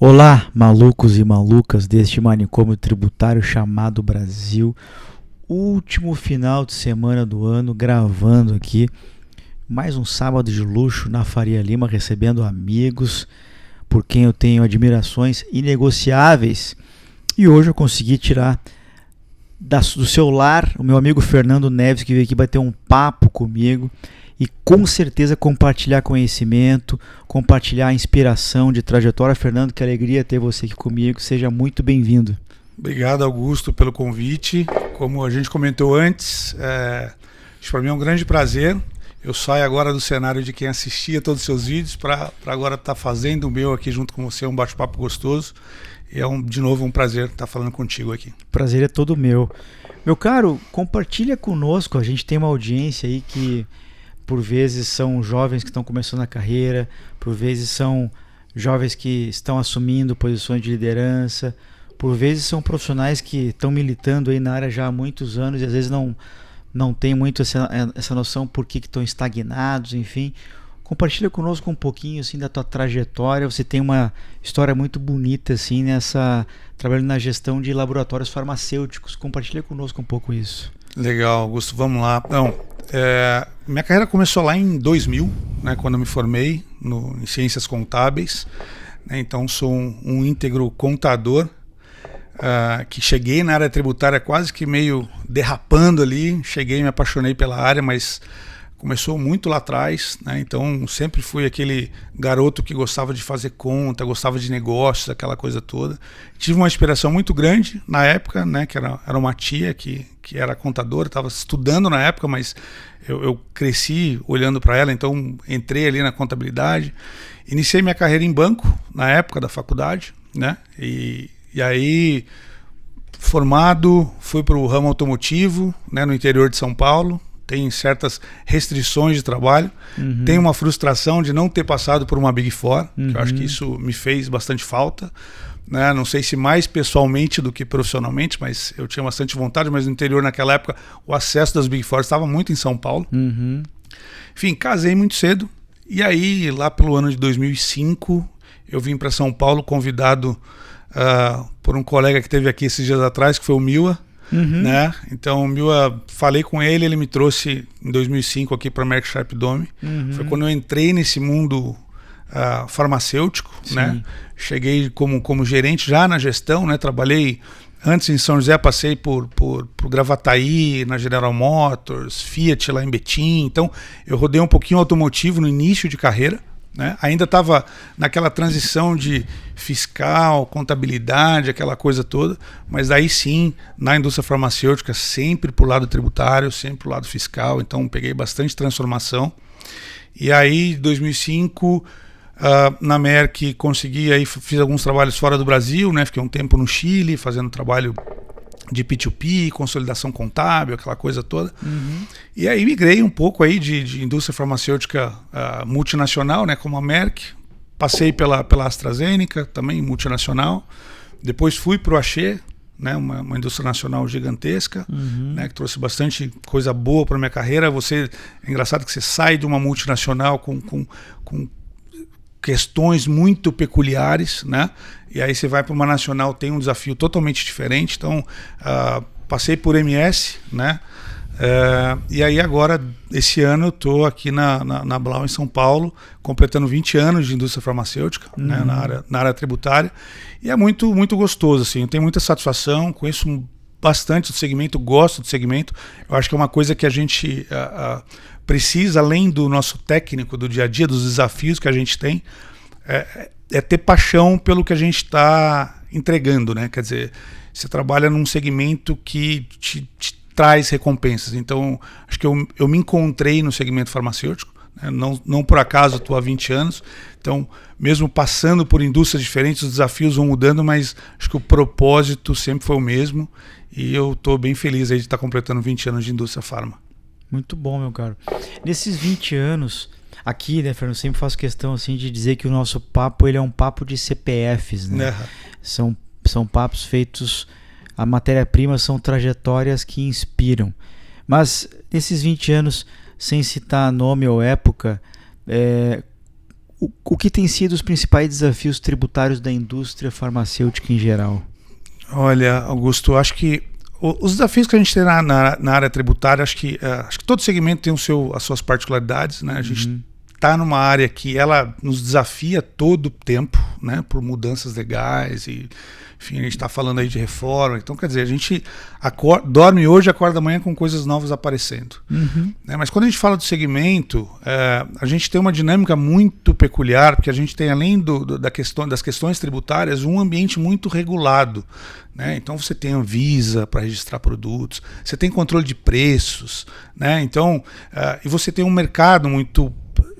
Olá, malucos e malucas deste manicômio tributário chamado Brasil. Último final de semana do ano, gravando aqui mais um sábado de luxo na Faria Lima, recebendo amigos por quem eu tenho admirações inegociáveis. E hoje eu consegui tirar do seu lar o meu amigo Fernando Neves, que veio aqui bater um papo comigo e com certeza compartilhar conhecimento, compartilhar inspiração de trajetória. Fernando, que alegria ter você aqui comigo, seja muito bem-vindo. Obrigado, Augusto, pelo convite. Como a gente comentou antes, para mim é um grande prazer. Eu saio agora do cenário de quem assistia todos os seus vídeos para agora estar fazendo o meu aqui junto com você, um bate-papo gostoso. E de novo um prazer estar falando contigo aqui. Prazer é todo meu. Meu caro, compartilha conosco, a gente tem uma audiência aí que por vezes são jovens que estão começando a carreira, por vezes são jovens que estão assumindo posições de liderança, por vezes são profissionais que estão militando aí na área já há muitos anos e às vezes não tem muito essa noção por que estão estagnados, enfim. Compartilha conosco um pouquinho assim da tua trajetória. Você tem uma história muito bonita assim trabalhando na gestão de laboratórios farmacêuticos. Compartilha conosco um pouco isso. Legal, Augusto, vamos lá. Minha carreira começou lá em 2000, né, quando eu me formei em Ciências Contábeis, né, então sou um íntegro contador, que cheguei na área tributária quase que meio derrapando ali, me apaixonei pela área, mas começou muito lá atrás, né, então sempre fui aquele garoto que gostava de fazer conta, gostava de negócios, aquela coisa toda. Tive uma inspiração muito grande na época, né, que era uma tia que era contadora, estava estudando na época, mas eu cresci olhando para ela, então entrei ali na contabilidade, iniciei minha carreira em banco na época da faculdade, né, e aí formado fui para o ramo automotivo, né, no interior de São Paulo. Tem certas restrições de trabalho, tem uma frustração de não ter passado por uma Big Four, que eu acho que isso me fez bastante falta, né? Não sei se mais pessoalmente do que profissionalmente, mas eu tinha bastante vontade, mas no interior naquela época o acesso das Big Four estava muito em São Paulo. Enfim, casei muito cedo e aí lá pelo ano de 2005 eu vim para São Paulo convidado por um colega que esteve aqui esses dias atrás, que foi o Mila. Né? Então o Mila, falei com ele, ele me trouxe em 2005 aqui para a Merck Sharp Dome. Foi quando eu entrei nesse mundo farmacêutico, né? Cheguei como gerente já na gestão, né? Trabalhei antes em São José, passei por Gravataí, na General Motors, Fiat lá em Betim. Então eu rodei um pouquinho automotivo no início de carreira, né? Ainda estava naquela transição de fiscal, contabilidade, aquela coisa toda, mas aí sim, na indústria farmacêutica, sempre para o lado tributário, sempre para o lado fiscal, então peguei bastante transformação. E aí, em 2005, na Merck, consegui, aí fiz alguns trabalhos fora do Brasil, né? Fiquei um tempo no Chile, fazendo trabalho de P2P, consolidação contábil, aquela coisa toda. E aí migrei um pouco aí de indústria farmacêutica multinacional, né, como a Merck. Passei pela AstraZeneca, também multinacional. Depois fui para o Axê, né, uma indústria nacional gigantesca, né, que trouxe bastante coisa boa para minha carreira. É engraçado que você sai de uma multinacional com questões muito peculiares, né? E aí você vai para uma nacional, tem um desafio totalmente diferente. Então, passei por MS, né? E aí agora, esse ano, eu estou aqui na Blau, em São Paulo, completando 20 anos de indústria farmacêutica, né? na área tributária. E é muito, muito gostoso, assim. Eu tenho muita satisfação, conheço bastante do segmento, gosto do segmento. Eu acho que é uma coisa que a gente precisa, além do nosso técnico, do dia a dia, dos desafios que a gente tem, é ter paixão pelo que a gente está entregando, né? Quer dizer, você trabalha num segmento que te traz recompensas. Então, acho que eu me encontrei no segmento farmacêutico, né? Não por acaso estou há 20 anos. Então, mesmo passando por indústrias diferentes, os desafios vão mudando, mas acho que o propósito sempre foi o mesmo. E eu estou bem feliz aí de estar completando 20 anos de indústria farma. Muito bom, meu caro. Nesses 20 anos, aqui, né, Fernando, eu sempre faço questão assim, de dizer que o nosso papo ele é um papo de CPFs, né? São papos feitos, a matéria-prima são trajetórias que inspiram. Mas nesses 20 anos, sem citar nome ou época, O que tem sido os principais desafios tributários da indústria farmacêutica em geral? Olha, Augusto, acho que os desafios que a gente tem na área tributária, acho que todo segmento tem as suas particularidades, né? A gente está numa área que ela nos desafia todo o tempo, né? Por mudanças legais e, enfim, a gente está falando aí de reforma. Então, quer dizer, a gente dorme hoje e acorda amanhã com coisas novas aparecendo. Né? Mas quando a gente fala do segmento, a gente tem uma dinâmica muito peculiar, porque a gente tem, além das questões tributárias, um ambiente muito regulado. Né? Então você tem a Anvisa para registrar produtos, você tem controle de preços, né? Então, e você tem um mercado muito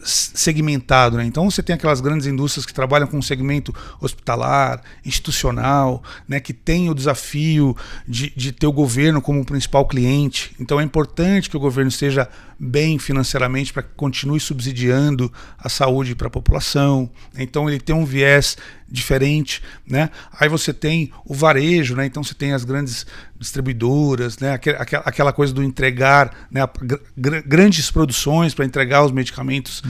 segmentado, né? Então você tem aquelas grandes indústrias que trabalham com o segmento hospitalar, institucional, né? Que tem o desafio de ter o governo como principal cliente. Então é importante que o governo esteja bem financeiramente para que continue subsidiando a saúde para a população. Então ele tem um viés diferente, né? Aí você tem o varejo, né? Então você tem as grandes distribuidoras, né? Aquela coisa do entregar, né? Grandes produções para entregar os medicamentos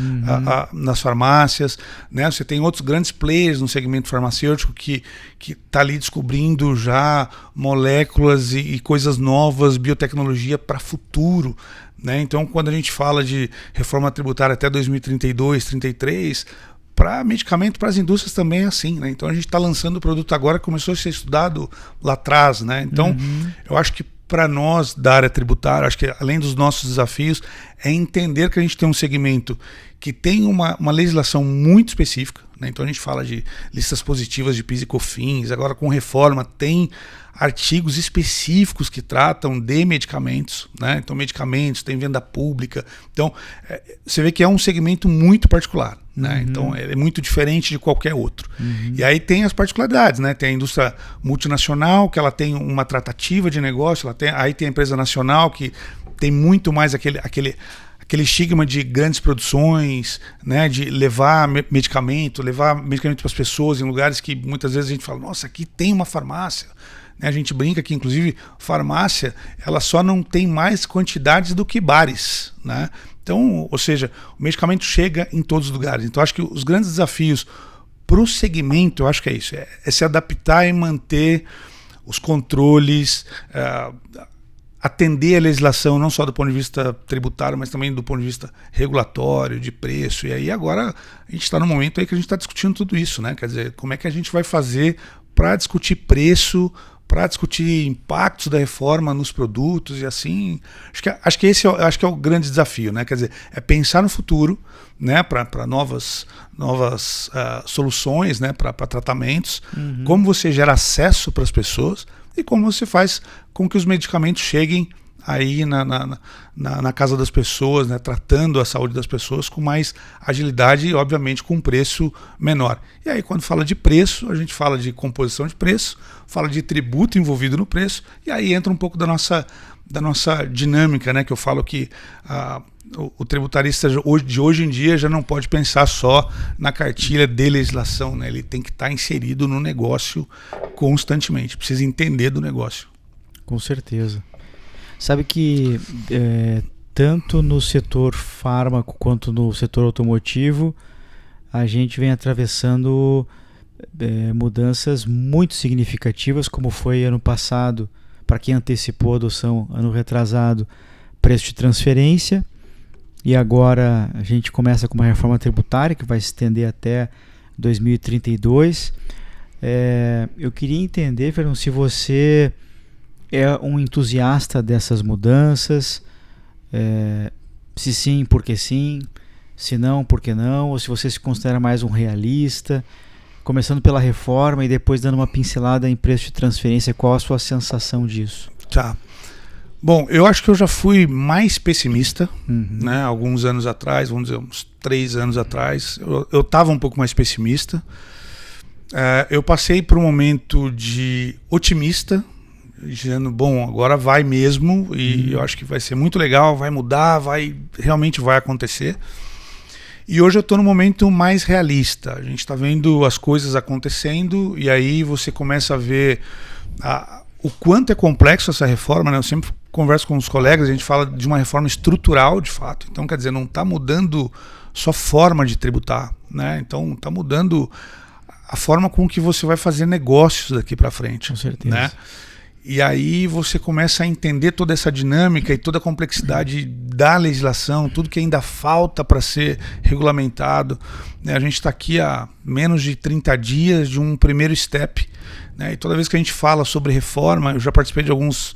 nas farmácias, né? Você tem outros grandes players no segmento farmacêutico que está ali descobrindo já moléculas e coisas novas, biotecnologia para futuro. Né? Então, quando a gente fala de reforma tributária até 2032, 2033, para medicamento, para as indústrias também é assim. Né? Então, a gente está lançando o produto agora, começou a ser estudado lá atrás. Né? Então, eu acho que para nós da área tributária, acho que além dos nossos desafios, é entender que a gente tem um segmento que tem uma legislação muito específica. Né? Então, a gente fala de listas positivas de PIS e COFINS, agora com reforma tem artigos específicos que tratam de medicamentos, né? Então medicamentos, tem venda pública, então você vê que é um segmento muito particular, né? Então é muito diferente de qualquer outro. E aí tem as particularidades, né? Tem a indústria multinacional, que ela tem uma tratativa de negócio, aí tem a empresa nacional que tem muito mais aquele estigma de grandes produções, né, de levar medicamento para as pessoas em lugares que muitas vezes a gente fala, nossa, aqui tem uma farmácia. A gente brinca que, inclusive, farmácia, ela só não tem mais quantidades do que bares, né? Então, ou seja, o medicamento chega em todos os lugares. Então, acho que os grandes desafios para o segmento, eu acho que é isso, é se adaptar e manter os controles, atender a legislação, não só do ponto de vista tributário, mas também do ponto de vista regulatório, de preço. E aí agora a gente está no momento aí que a gente está discutindo tudo isso, né? Quer dizer, como é que a gente vai fazer para discutir preço, para discutir impactos da reforma nos produtos e assim. Acho que esse é o grande desafio, né? Quer dizer, é pensar no futuro, né? Para novas soluções, né? Para tratamentos, como você gera acesso para as pessoas e como você faz com que os medicamentos cheguem aí na casa das pessoas, né, tratando a saúde das pessoas com mais agilidade e, obviamente, com um preço menor. E aí, quando fala de preço, a gente fala de composição de preço, fala de tributo envolvido no preço, e aí entra um pouco da nossa dinâmica, né, que eu falo que o tributarista de hoje em dia já não pode pensar só na cartilha de legislação, né, ele tem que estar inserido no negócio constantemente, precisa entender do negócio. Com certeza. Sabe que tanto no setor fármaco quanto no setor automotivo, a gente vem atravessando mudanças muito significativas, como foi ano passado, para quem antecipou a adoção, ano retrasado, preço de transferência, e agora a gente começa com uma reforma tributária que vai se estender até 2032. Eu queria entender, Fernando, se você é um entusiasta dessas mudanças, se sim, por que sim, se não, por que não, ou se você se considera mais um realista, começando pela reforma e depois dando uma pincelada em preço de transferência, qual a sua sensação disso? Tá. Bom, eu acho que eu já fui mais pessimista, né, alguns anos atrás, vamos dizer, uns 3 anos atrás, eu estava um pouco mais pessimista. Eu passei por um momento de otimista, dizendo, bom, agora vai mesmo e eu acho que vai ser muito legal, vai mudar, realmente vai acontecer. E hoje eu estou num momento mais realista, a gente está vendo as coisas acontecendo e aí você começa a ver o quanto é complexo essa reforma, né? Eu sempre converso com os colegas, a gente fala de uma reforma estrutural de fato, então quer dizer, não está mudando sua forma de tributar, né? Então está mudando a forma com que você vai fazer negócios daqui para frente. Com certeza. Né? E aí você começa a entender toda essa dinâmica e toda a complexidade da legislação, tudo que ainda falta para ser regulamentado. Né? A gente está aqui há menos de 30 dias de um primeiro step. Né? E toda vez que a gente fala sobre reforma, eu já participei de alguns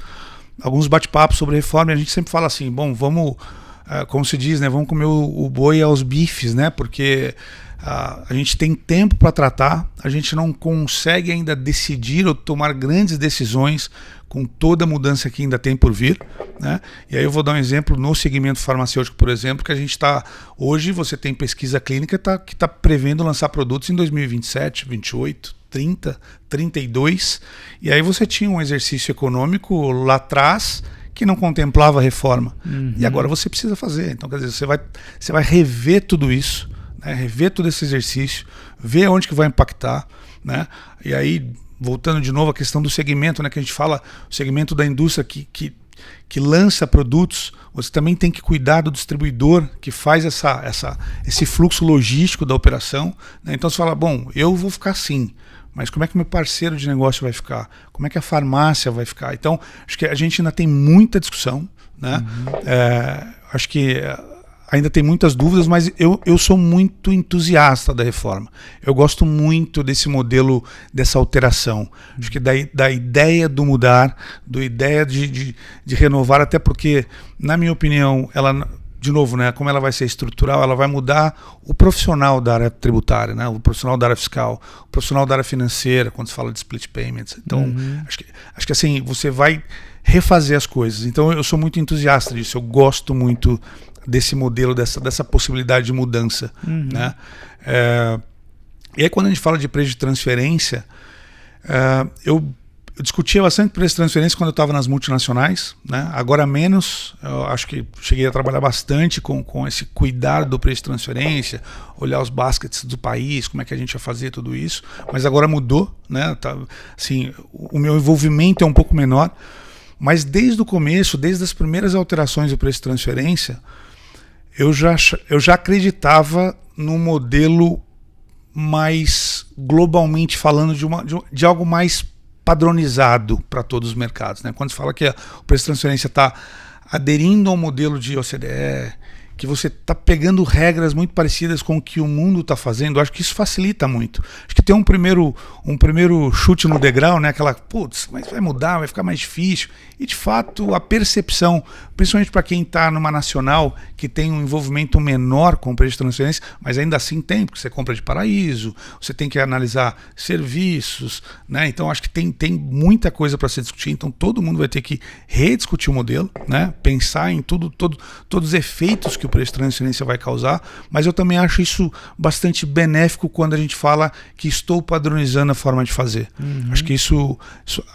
bate-papos sobre reforma, e a gente sempre fala assim, bom, vamos, como se diz, né, vamos comer o boi aos bifes, né? Porque a gente tem tempo para tratar, a gente não consegue ainda decidir ou tomar grandes decisões com toda a mudança que ainda tem por vir. Né? E aí eu vou dar um exemplo no segmento farmacêutico, por exemplo, que a gente está, hoje você tem pesquisa clínica que está prevendo lançar produtos em 2027, 28, 30, 32, e aí você tinha um exercício econômico lá atrás que não contemplava a reforma. E agora você precisa fazer. Então, quer dizer, você vai rever tudo isso, rever todo esse exercício, ver onde que vai impactar, né? E aí, voltando de novo à questão do segmento, né, que a gente fala, o segmento da indústria que lança produtos, você também tem que cuidar do distribuidor que faz esse fluxo logístico da operação. Né? Então você fala, bom, eu vou ficar assim, mas como é que meu parceiro de negócio vai ficar? Como é que a farmácia vai ficar? Então, acho que a gente ainda tem muita discussão, né? Acho que ainda tem muitas dúvidas, mas eu sou muito entusiasta da reforma. Eu gosto muito desse modelo, dessa alteração. Acho que da ideia do mudar, da ideia de renovar, até porque, na minha opinião, ela, de novo, né, como ela vai ser estrutural, ela vai mudar o profissional da área tributária, né, o profissional da área fiscal, o profissional da área financeira, quando se fala de split payments. Então, acho que assim, você vai refazer as coisas. Então, eu sou muito entusiasta disso. Eu gosto muito desse modelo, dessa possibilidade de mudança. Né? E aí quando a gente fala de preço de transferência, eu discutia bastante preço de transferência quando eu estava nas multinacionais, né? Agora menos, eu acho que cheguei a trabalhar bastante com esse cuidado do preço de transferência, olhar os baskets do país, como é que a gente ia fazer tudo isso, mas agora mudou, né? Tá, assim, o meu envolvimento é um pouco menor, mas desde o começo, desde as primeiras alterações do preço de transferência, eu já acreditava num modelo mais, globalmente falando, de algo mais padronizado para todos os mercados. Né? Quando se fala que o preço de transferência está aderindo ao modelo de OCDE, que você está pegando regras muito parecidas com o que o mundo está fazendo, acho que isso facilita muito. Acho que tem um primeiro chute no degrau, né? Aquela, putz, mas vai mudar, vai ficar mais difícil. E de fato a percepção, principalmente para quem está numa nacional que tem um envolvimento menor com o preço de transferência, mas ainda assim tem, porque você compra de paraíso, você tem que analisar serviços, né? Então acho que tem muita coisa para se discutir, então todo mundo vai ter que rediscutir o modelo, né? Pensar em todos os efeitos que o preço de transferência vai causar, mas eu também acho isso bastante benéfico quando a gente fala que estou padronizando a forma de fazer. Acho que isso,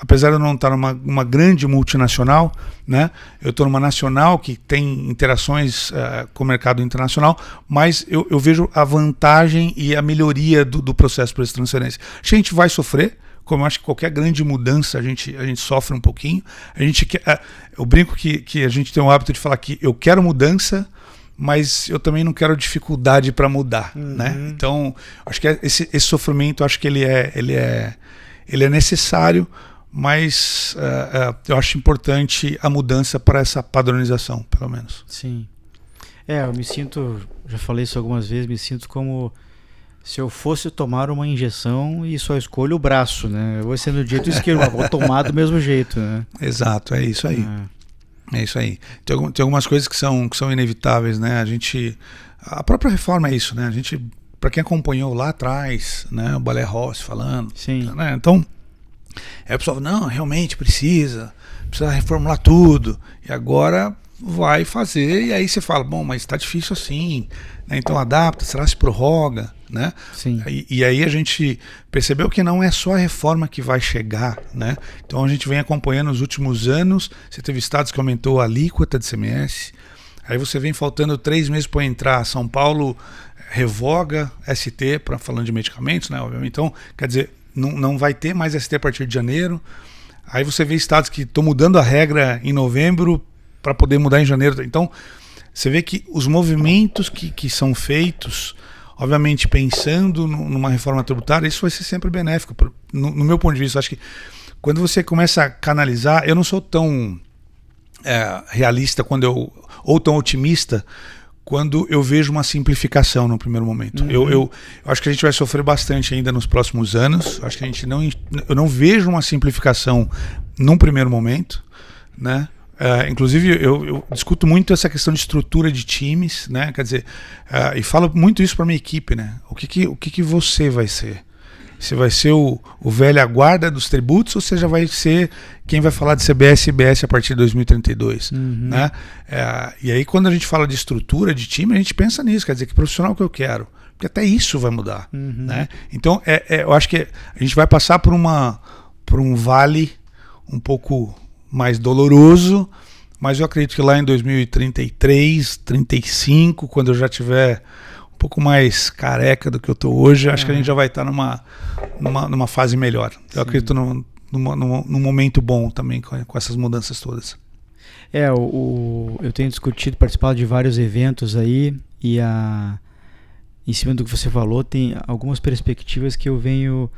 apesar de eu não estar numa grande multinacional, né, eu estou numa nacional que tem interações com o mercado internacional, mas eu vejo a vantagem e a melhoria do processo de preço de transferência. Acho que a gente vai sofrer, como eu acho que qualquer grande mudança a gente sofre um pouquinho. Eu brinco que a gente tem o hábito de falar que eu quero mudança, mas eu também não quero dificuldade para mudar, né? Então, acho que esse sofrimento, acho que ele é necessário, mas eu acho importante a mudança para essa padronização, pelo menos. Sim. Eu me sinto, já falei isso algumas vezes, me sinto como se eu fosse tomar uma injeção e só escolho o braço, né? Eu vou ser do jeito esquerdo, mas vou tomar do mesmo jeito, né? Exato, é isso aí. É isso aí. Tem algumas coisas que são inevitáveis, né? A própria reforma é isso, né? A gente, para quem acompanhou lá atrás, né? O Balé Rossi falando, sim, né? Então, aí o pessoal fala, não, realmente precisa reformular tudo. E agora vai fazer, e aí você fala, bom, mas está difícil assim, né? Então adapta, será se prorroga, né? Sim. E aí a gente percebeu que não é só a reforma que vai chegar, né? Então a gente vem acompanhando nos últimos anos, você teve estados que aumentou a alíquota de ICMS, aí você vem faltando 3 meses para entrar, São Paulo revoga ST, falando de medicamentos, né? Obviamente. Então, quer dizer, não vai ter mais ST a partir de janeiro, aí você vê estados que estão mudando a regra em novembro para poder mudar em janeiro. Então, você vê que os movimentos que são feitos, obviamente pensando numa reforma tributária, isso vai ser sempre benéfico. No meu ponto de vista, acho que quando você começa a canalizar, eu não sou tão realista ou tão otimista quando eu vejo uma simplificação no primeiro momento. Eu acho que a gente vai sofrer bastante ainda nos próximos anos. Acho que eu não vejo uma simplificação num primeiro momento, né? Inclusive eu discuto muito essa questão de estrutura de times, né? Quer dizer, e falo muito isso para minha equipe, né? O que você vai ser? Você vai ser o velha guarda dos tributos ou você já vai ser quem vai falar de CBS e IBS a partir de 2032? Né? E aí quando a gente fala de estrutura de time, a gente pensa nisso, quer dizer, que profissional que eu quero. Porque até isso vai mudar. Né? Então eu acho que a gente vai passar por um vale um pouco mais doloroso, mas eu acredito que lá em 2033, 35, quando eu já tiver um pouco mais careca do que eu estou hoje, acho que a gente já vai estar numa fase melhor. Eu acredito num momento bom também com essas mudanças todas. Eu tenho discutido, participado de vários eventos aí, e em cima do que você falou, tem algumas perspectivas que eu venho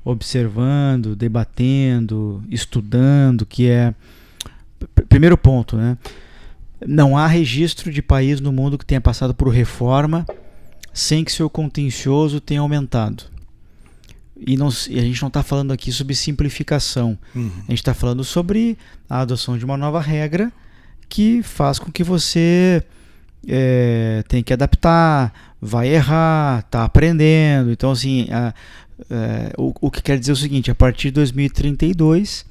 observando, debatendo, estudando, que é... Primeiro ponto, né? Não há registro de país no mundo que tenha passado por reforma sem que seu contencioso tenha aumentado. E a gente não está falando aqui sobre simplificação. A gente está falando sobre a adoção de uma nova regra que faz com que você tenha que adaptar, vai errar, está aprendendo. Então, assim, o que quer dizer o seguinte: a partir de 2032,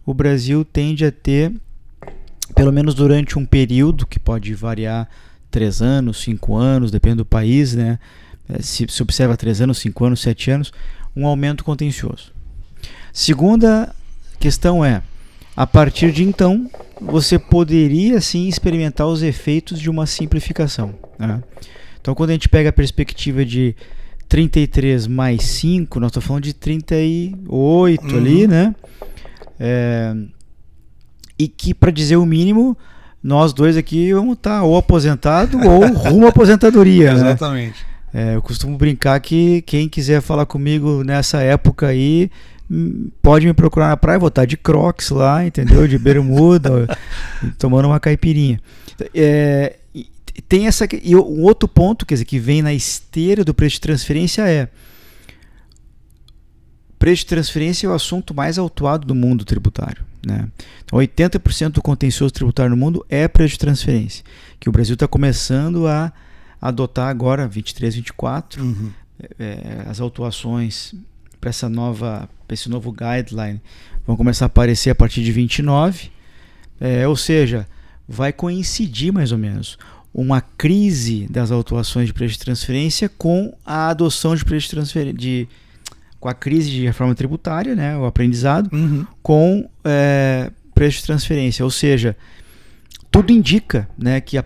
o Brasil tende a ter, pelo menos durante um período, que pode variar 3 anos, 5 anos, depende do país, né? Se observa 3 anos, 5 anos, 7 anos, um aumento contencioso. Segunda questão a partir de então, você poderia sim experimentar os efeitos de uma simplificação, né? Então, quando a gente pega a perspectiva de 33 mais 5, nós estamos falando de 38 ali, né? E que, para dizer o mínimo, nós dois aqui vamos estar ou aposentado ou rumo à aposentadoria. Exatamente. Né? Eu costumo brincar que quem quiser falar comigo nessa época aí, pode me procurar na praia, vou estar de Crocs lá, entendeu? De bermuda, tomando uma caipirinha. Tem e um outro ponto, quer dizer, que vem na esteira do preço de transferência preço de transferência é o assunto mais autuado do mundo tributário, né? Então, 80% do contencioso tributário no mundo é preço de transferência, que o Brasil está começando a adotar agora, 23, 24, as autuações para esse novo guideline vão começar a aparecer a partir de 29, ou seja, vai coincidir mais ou menos uma crise das autuações de preço de transferência com a adoção de preço de transferência, com a crise de reforma tributária, né, o aprendizado, com preço de transferência. Ou seja, tudo indica, né, que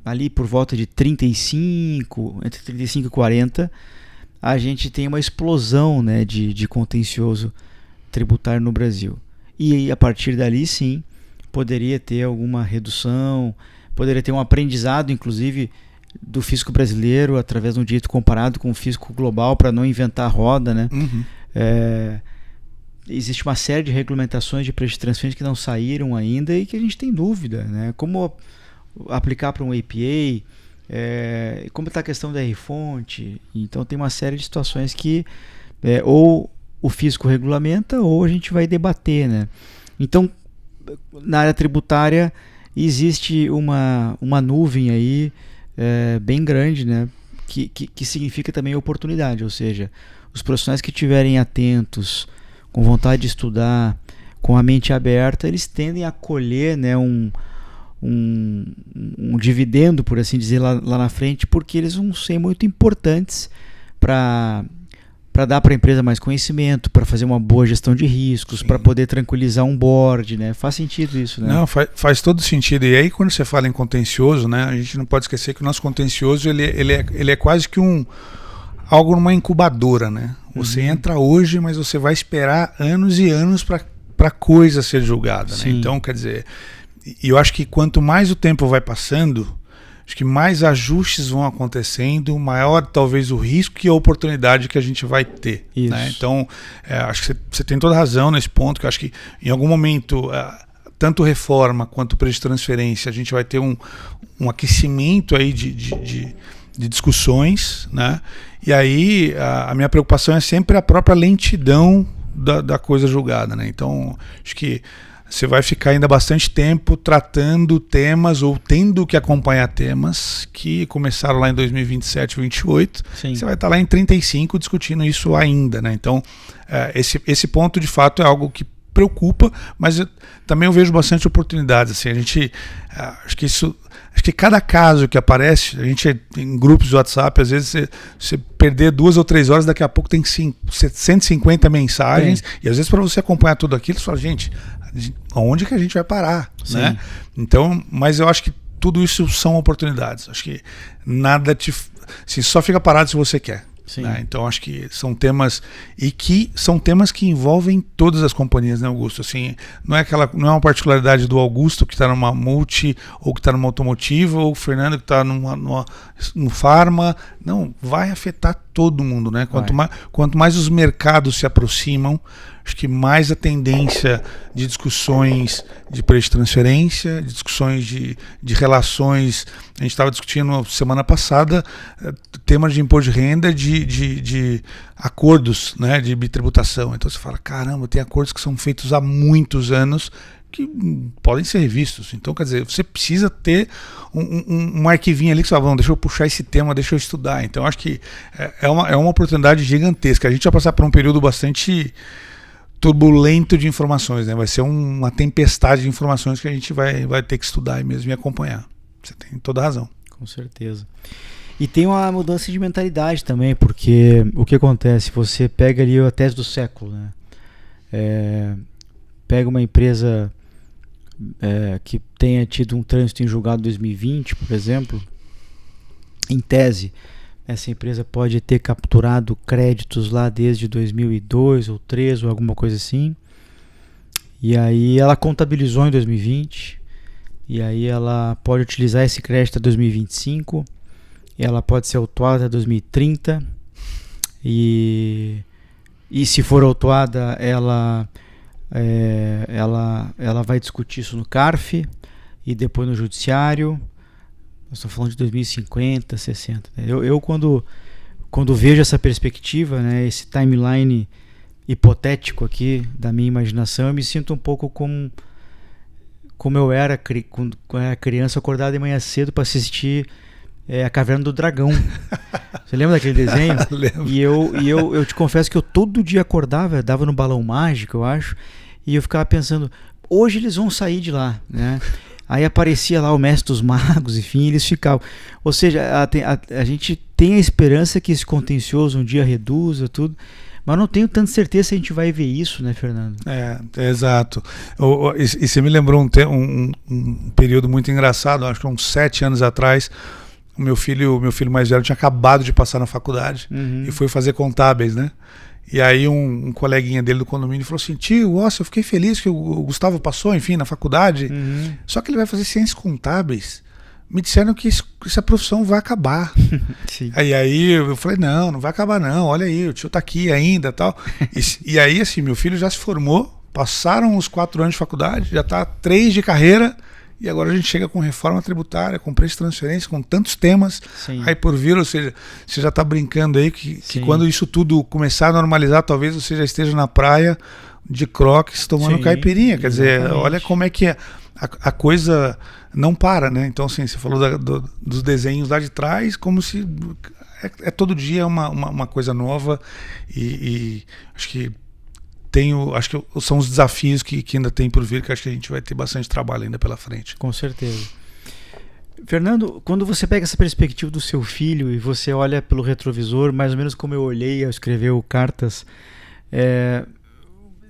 ali por volta de 35, entre 35 e 40, a gente tem uma explosão, né, de contencioso tributário no Brasil. E a partir dali, sim, poderia ter alguma redução, poderia ter um aprendizado, inclusive, do fisco brasileiro através de um direito comparado com o fisco global para não inventar a roda, né? Existe uma série de regulamentações de preço de transferência que não saíram ainda e que a gente tem dúvida, né? Como aplicar para um APA, como está a questão da R-fonte. Então tem uma série de situações que ou o fisco regulamenta ou a gente vai debater, né? Então, na área tributária existe uma nuvem aí bem grande, né? Que significa também oportunidade, ou seja, os profissionais que estiverem atentos, com vontade de estudar, com a mente aberta, eles tendem a colher, né, um dividendo, por assim dizer, lá na frente, porque eles vão ser muito importantes para dar para a empresa mais conhecimento, para fazer uma boa gestão de riscos, para poder tranquilizar um board, né? Faz sentido isso, né? Não, faz todo sentido. E aí, quando você fala em contencioso, né, a gente não pode esquecer que o nosso contencioso ele é quase que algo numa incubadora, né? Você entra hoje, mas você vai esperar anos e anos para a coisa ser julgada, né? Então, quer dizer, e eu acho que quanto mais o tempo vai passando, acho que mais ajustes vão acontecendo, maior talvez o risco e a oportunidade que a gente vai ter. Né? Então, acho que você tem toda razão nesse ponto, que eu acho que em algum momento, tanto reforma quanto preço de transferência, a gente vai ter um aquecimento aí de discussões, né? E aí a minha preocupação é sempre a própria lentidão da coisa julgada, né? Então, acho que você vai ficar ainda bastante tempo tratando temas ou tendo que acompanhar temas que começaram lá em 2027, 2028. Sim. Você vai estar lá em 35 discutindo isso ainda, né? Então, esse ponto de fato é algo que preocupa, mas também eu vejo bastante oportunidades. Assim, a gente, acho que cada caso que aparece, a gente em grupos de WhatsApp, às vezes você perder 2 ou 3 horas, daqui a pouco tem 150 mensagens, e às vezes para você acompanhar tudo aquilo, você fala, gente, aonde que a gente vai parar? Né? Então, mas eu acho que tudo isso são oportunidades. Acho que nada assim, só fica parado se você quer. Né? Então acho que são temas que envolvem todas as companhias, né, Augusto? Assim, não é uma particularidade do Augusto que está numa multi ou que está numa automotiva, ou o Fernando que está no farma. Não, vai afetar todo mundo, né? Quanto mais os mercados se aproximam, acho que mais a tendência de discussões de preço de transferência, de discussões de relações. A gente estava discutindo semana passada temas de imposto de renda, de acordos, né, de bitributação. Então você fala, caramba, tem acordos que são feitos há muitos anos que podem ser revistos. Então, quer dizer, você precisa ter um arquivinho ali que você fala, deixa eu puxar esse tema, deixa eu estudar. Então, acho que é uma oportunidade gigantesca. A gente vai passar por um período bastante turbulento de informações, né? Vai ser uma tempestade de informações que a gente vai ter que estudar e mesmo acompanhar. Você tem toda a razão. Com certeza. E tem uma mudança de mentalidade também, porque o que acontece? Você pega ali a tese do século, né? Pega uma empresa que tenha tido um trânsito em julgado 2020, por exemplo, em tese, essa empresa pode ter capturado créditos lá desde 2002 ou 2003 ou alguma coisa assim, e aí ela contabilizou em 2020, e aí ela pode utilizar esse crédito até 2025, e ela pode ser autuada até 2030, e se for autuada, ela vai discutir isso no CARF e depois no judiciário. Nós estamos falando de 2050, 60. Né? Eu quando vejo essa perspectiva, né, esse timeline hipotético aqui da minha imaginação, eu me sinto um pouco como eu era quando era criança, acordado de manhã cedo para assistir A Caverna do Dragão. Você lembra daquele desenho? Lembro. E eu te confesso que eu todo dia acordava, dava no balão mágico, eu acho, e eu ficava pensando, hoje eles vão sair de lá, né? Aí aparecia lá o mestre dos magos, enfim, eles ficavam. Ou seja, a gente tem a esperança que esse contencioso um dia reduza tudo, mas não tenho tanta certeza se a gente vai ver isso, né, Fernando? Exato. E você me lembrou um período muito engraçado, acho que uns 7 anos atrás, o meu filho mais velho tinha acabado de passar na faculdade e foi fazer contábeis, né? E aí um coleguinha dele do condomínio falou assim, tio, nossa, eu fiquei feliz que o Gustavo passou, enfim, na faculdade, só que ele vai fazer ciências contábeis. Me disseram que essa profissão vai acabar. Sim. Aí eu falei, não vai acabar não, olha aí, o tio tá aqui ainda, tal. E aí, assim, meu filho já se formou, passaram os 4 anos de faculdade, já tá 3 de carreira, e agora a gente chega com reforma tributária, com preço de transferência, com tantos temas. Sim. Aí por vir, ou seja, você já está brincando aí que quando isso tudo começar a normalizar, talvez você já esteja na praia de Crocs tomando caipirinha. Quer dizer, olha como é que a coisa não para, né? Então, assim, você falou dos desenhos lá de trás, como se todo dia uma coisa nova, e acho que são os desafios que ainda tem por vir, que acho que a gente vai ter bastante trabalho ainda pela frente. Com certeza. Fernando, quando você pega essa perspectiva do seu filho e você olha pelo retrovisor, mais ou menos como eu olhei ao escrever o Cartas,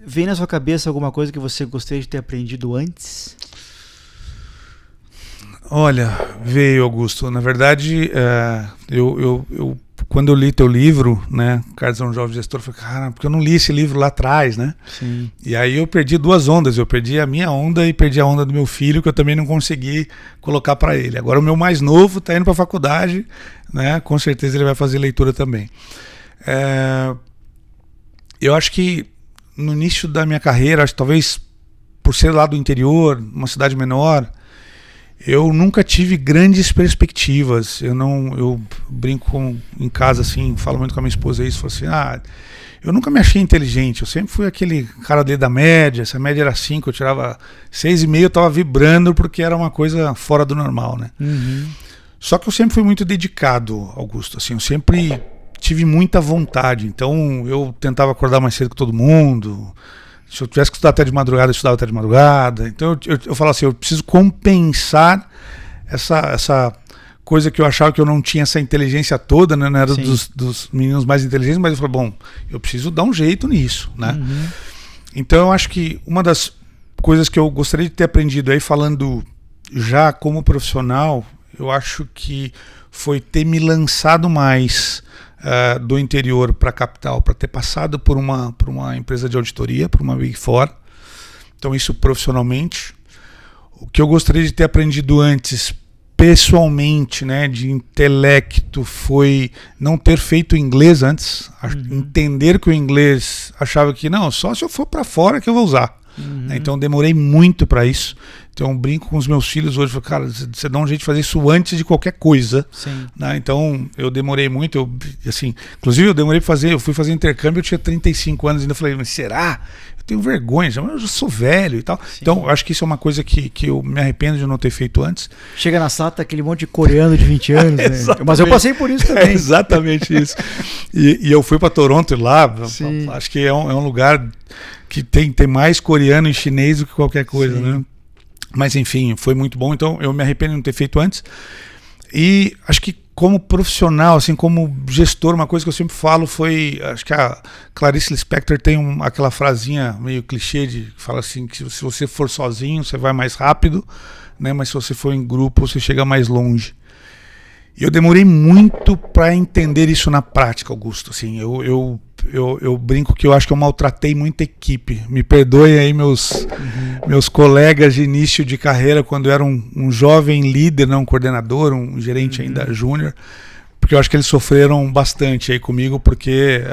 vem na sua cabeça alguma coisa que você gostaria de ter aprendido antes? Olha, veio, Augusto. Na verdade, eu quando eu li teu livro, né, Cartas a um Jovem Gestor, eu falei, cara, porque eu não li esse livro lá atrás, né? Sim. E aí eu perdi duas ondas, eu perdi a minha onda e perdi a onda do meu filho, que eu também não consegui colocar para ele. Agora o meu mais novo está indo para a faculdade, né? Com certeza ele vai fazer leitura também. Eu acho que no início da minha carreira, acho que talvez por ser lá do interior, uma cidade menor, eu nunca tive grandes perspectivas. Eu brinco em casa assim, falo muito com a minha esposa isso, falo assim, eu nunca me achei inteligente, eu sempre fui aquele cara dele da média, se a média era 5, eu tirava 6,5, eu tava vibrando porque era uma coisa fora do normal, né? Uhum. Só que eu sempre fui muito dedicado, Augusto, assim, eu sempre tive muita vontade, então eu tentava acordar mais cedo que todo mundo. Se eu tivesse que estudar até de madrugada, eu estudava até de madrugada. Então eu falo assim, eu preciso compensar essa coisa que eu achava que eu não tinha essa inteligência toda, né? Não era dos meninos mais inteligentes, mas eu falei, bom, eu preciso dar um jeito nisso, né? Uhum. Então eu acho que uma das coisas que eu gostaria de ter aprendido aí, falando já como profissional, eu acho que foi ter me lançado mais do interior para a capital, para ter passado por uma empresa de auditoria, por uma Big Four. Então isso profissionalmente. O que eu gostaria de ter aprendido antes, pessoalmente, né, de intelecto, foi não ter feito inglês antes, entender que o inglês, achava que não, só se eu for para fora que eu vou usar. Então demorei muito para isso. Então eu brinco com os meus filhos hoje, falo, cara, você dá um jeito de fazer isso antes de qualquer coisa. Né? Então eu demorei muito, assim, inclusive eu fui fazer intercâmbio, eu tinha 35 anos, ainda falei, mas será? Eu tenho vergonha, eu já sou velho e tal. Sim. Então eu acho que isso é uma coisa que eu me arrependo de não ter feito antes. Chega na sala, tá aquele monte de coreano de 20 anos, né? Mas eu passei por isso também. Exatamente isso. E eu fui para Toronto lá, acho que é um lugar que tem mais coreano e chinês do que qualquer coisa, né? Mas enfim, foi muito bom, então eu me arrependo de não ter feito antes. E acho que como profissional, assim, como gestor, uma coisa que eu sempre falo foi, acho que a Clarice Lispector tem aquela frasinha meio clichê que fala assim, que se você for sozinho, você vai mais rápido, né? Mas se você for em grupo, você chega mais longe. E eu demorei muito para entender isso na prática, Augusto. Assim, eu brinco que eu acho que eu maltratei muita equipe. Me perdoem aí meus colegas de início de carreira, quando eu era um jovem líder, não um coordenador, um gerente ainda júnior, porque eu acho que eles sofreram bastante aí comigo, porque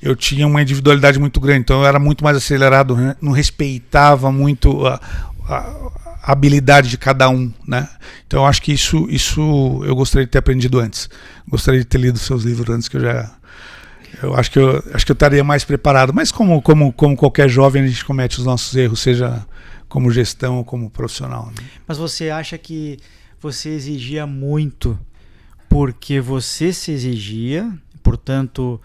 eu tinha uma individualidade muito grande, então eu era muito mais acelerado, não respeitava muito a habilidade de cada um, né? Então eu acho que isso eu gostaria de ter aprendido antes. Gostaria de ter lido seus livros antes, que eu acho que eu estaria mais preparado. Mas como qualquer jovem, a gente comete os nossos erros, seja como gestão ou como profissional, né? Mas você acha que você exigia muito porque você se exigia, portanto,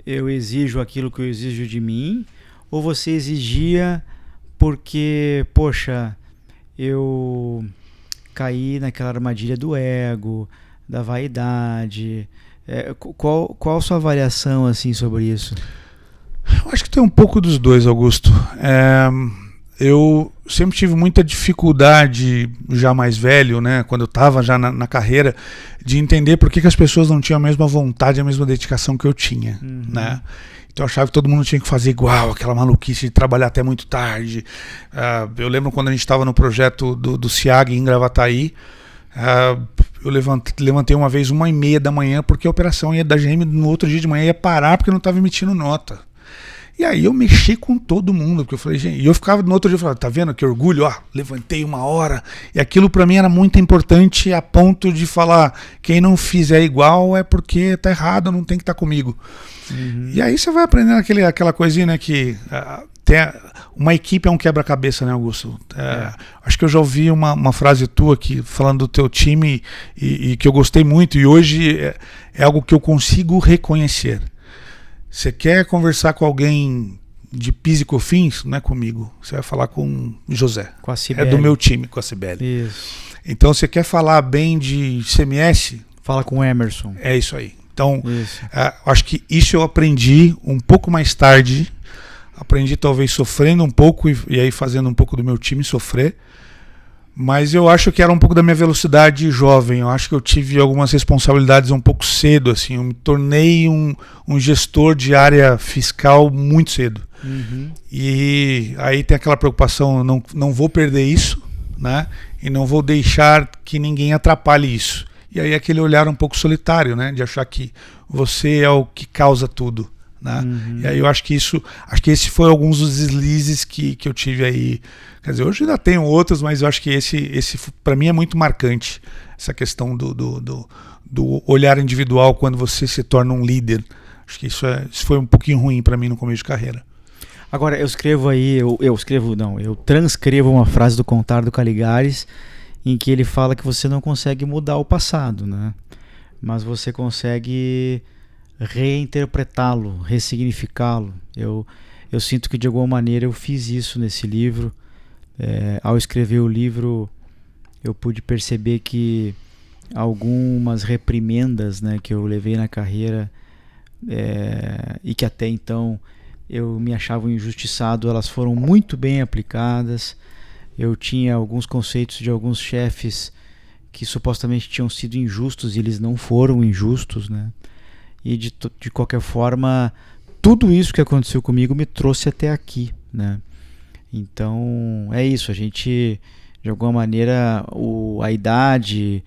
eu exijo aquilo que eu exijo de mim, ou você exigia porque, poxa, eu caí naquela armadilha do ego, da vaidade? Qual a sua avaliação assim, sobre isso? Eu acho que tem um pouco dos dois, Augusto. Eu sempre tive muita dificuldade, já mais velho, né, quando eu estava já na carreira, de entender por que as pessoas não tinham a mesma vontade, a mesma dedicação que eu tinha, né? Então eu achava que todo mundo tinha que fazer igual, aquela maluquice de trabalhar até muito tarde. Eu lembro quando a gente estava no projeto do CIAG em Gravataí, eu levantei uma vez 1h30 da manhã, porque a operação da GM no outro dia de manhã ia parar porque não estava emitindo nota. E aí eu mexi com todo mundo, porque eu falei, gente, e eu ficava no outro dia, eu falava, tá vendo que orgulho, levantei 1 hora, e aquilo para mim era muito importante, a ponto de falar, quem não fizer igual é porque tá errado, não tem que estar comigo. E aí você vai aprendendo aquela coisinha, né, que uma equipe é um quebra-cabeça, né, Augusto? Acho que eu já ouvi uma frase tua aqui, falando do teu time, e que eu gostei muito, e hoje é algo que eu consigo reconhecer. Você quer conversar com alguém de PIS e COFINS? Não é comigo. Você vai falar com José. Com a Cibele. É do meu time, com a Cibele. Isso. Então, você quer falar bem de CMS? Fala com o Emerson. É isso aí. Então, acho que isso eu aprendi um pouco mais tarde. Aprendi talvez sofrendo um pouco e aí fazendo um pouco do meu time sofrer. Mas eu acho que era um pouco da minha velocidade jovem. Eu acho que eu tive algumas responsabilidades um pouco cedo, assim. Eu me tornei um gestor de área fiscal muito cedo. Uhum. E aí tem aquela preocupação, não vou perder isso, né? E não vou deixar que ninguém atrapalhe isso. E aí aquele olhar um pouco solitário, né? De achar que você é o que causa tudo, né? Uhum. E aí eu acho que esse foi alguns dos deslizes que eu tive aí. Quer dizer, hoje ainda tenho outros, mas eu acho que esse para mim é muito marcante, essa questão do olhar individual quando você se torna um líder. Acho que isso foi um pouquinho ruim para mim no começo de carreira. Agora, eu transcrevo uma frase do Contar do Caligares, em que ele fala que você não consegue mudar o passado, né? Mas você consegue reinterpretá-lo, ressignificá-lo. Eu sinto que de alguma maneira eu fiz isso nesse livro. Ao escrever o livro, eu pude perceber que algumas reprimendas, né, que eu levei na carreira e que até então eu me achava injustiçado, elas foram muito bem aplicadas. Eu tinha alguns conceitos de alguns chefes que supostamente tinham sido injustos e eles não foram injustos, né? E de qualquer forma, tudo isso que aconteceu comigo me trouxe até aqui, né? Então é isso, a gente, de alguma maneira, a idade,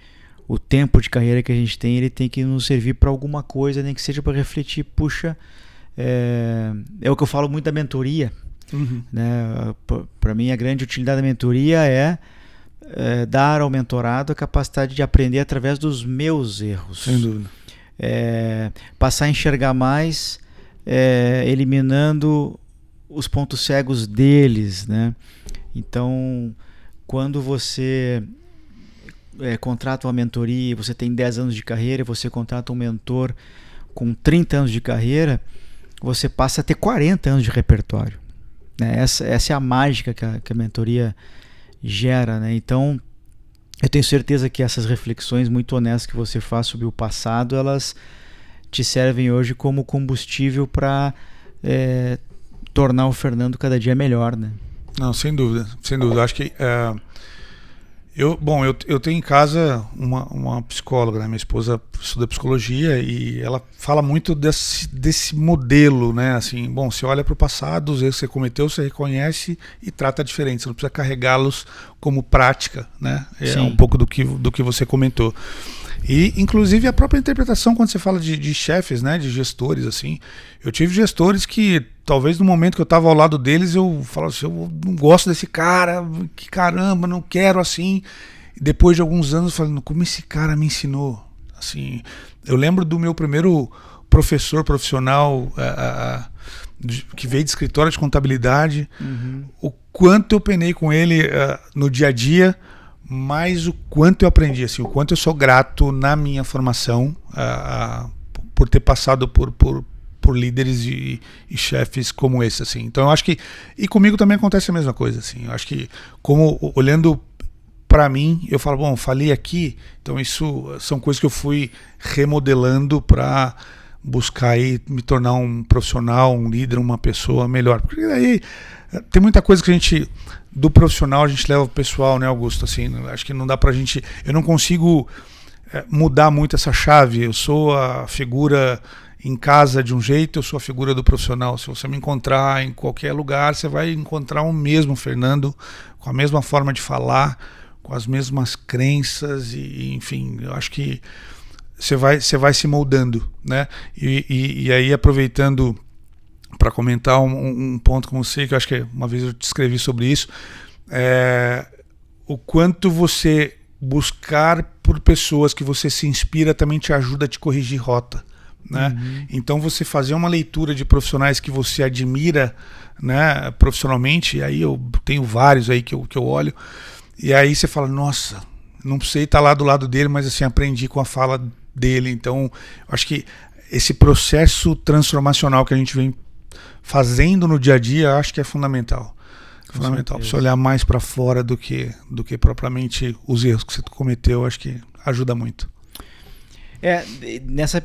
o tempo de carreira que a gente tem, ele tem que nos servir para alguma coisa, nem que seja para refletir. Puxa, é o que eu falo muito da mentoria, né? Para mim a grande utilidade da mentoria é dar ao mentorado a capacidade de aprender através dos meus erros. Sem dúvida. Passar a enxergar mais, eliminando os pontos cegos deles, né? Então, quando você contrata uma mentoria, você tem 10 anos de carreira e você contrata um mentor com 30 anos de carreira, você passa a ter 40 anos de repertório, né? Essa é a mágica que a mentoria gera, né? Então, eu tenho certeza que essas reflexões muito honestas que você faz sobre o passado, elas te servem hoje como combustível para tornar o Fernando cada dia melhor, né? Não, sem dúvida, sem dúvida. Acho que eu tenho em casa uma psicóloga, né? Minha esposa estuda psicologia e ela fala muito desse modelo, né? Assim, bom, você olha para o passado, os erros que você cometeu, você reconhece e trata diferente. Você não precisa carregá-los como prática, né? É um pouco do que você comentou. E, inclusive, a própria interpretação quando você fala de chefes, né? De gestores, assim. Eu tive gestores que, talvez no momento que eu estava ao lado deles, eu falava assim, eu não gosto desse cara, que caramba, não quero assim. E depois de alguns anos, falando, como esse cara me ensinou? Assim, eu lembro do meu primeiro professor profissional que veio de escritório de contabilidade, o quanto eu penei com ele no dia a dia, mas o quanto eu aprendi, assim, o quanto eu sou grato na minha formação por ter passado por líderes e chefes como esse, assim. Então eu acho que, e comigo também acontece a mesma coisa, assim. Eu acho que, como olhando para mim, eu falo, bom, falei aqui, então isso são coisas que eu fui remodelando para buscar aí me tornar um profissional, um líder, uma pessoa melhor. Porque aí tem muita coisa que a gente, do profissional, a gente leva pro pessoal, né, Augusto? Assim, acho que não dá pra gente, eu não consigo mudar muito essa chave. Eu sou a figura em casa de um jeito, eu sou a figura do profissional. Se você me encontrar em qualquer lugar, você vai encontrar o mesmo Fernando, com a mesma forma de falar, com as mesmas crenças e enfim, eu acho que você vai se moldando, né? E aí, aproveitando para comentar um ponto com você, que eu acho que uma vez eu te escrevi sobre isso, o quanto você buscar por pessoas que você se inspira também te ajuda a te corrigir rota, né? Então você fazer uma leitura de profissionais que você admira, né, profissionalmente, e aí eu tenho vários aí que eu olho, e aí você fala, nossa, não precisei estar lá do lado dele, mas assim, aprendi com a fala dele. Então acho que esse processo transformacional que a gente vem fazendo no dia a dia, acho que é fundamental. Fundamental para você olhar mais para fora do que propriamente os erros que você cometeu. Acho que ajuda muito. Nessa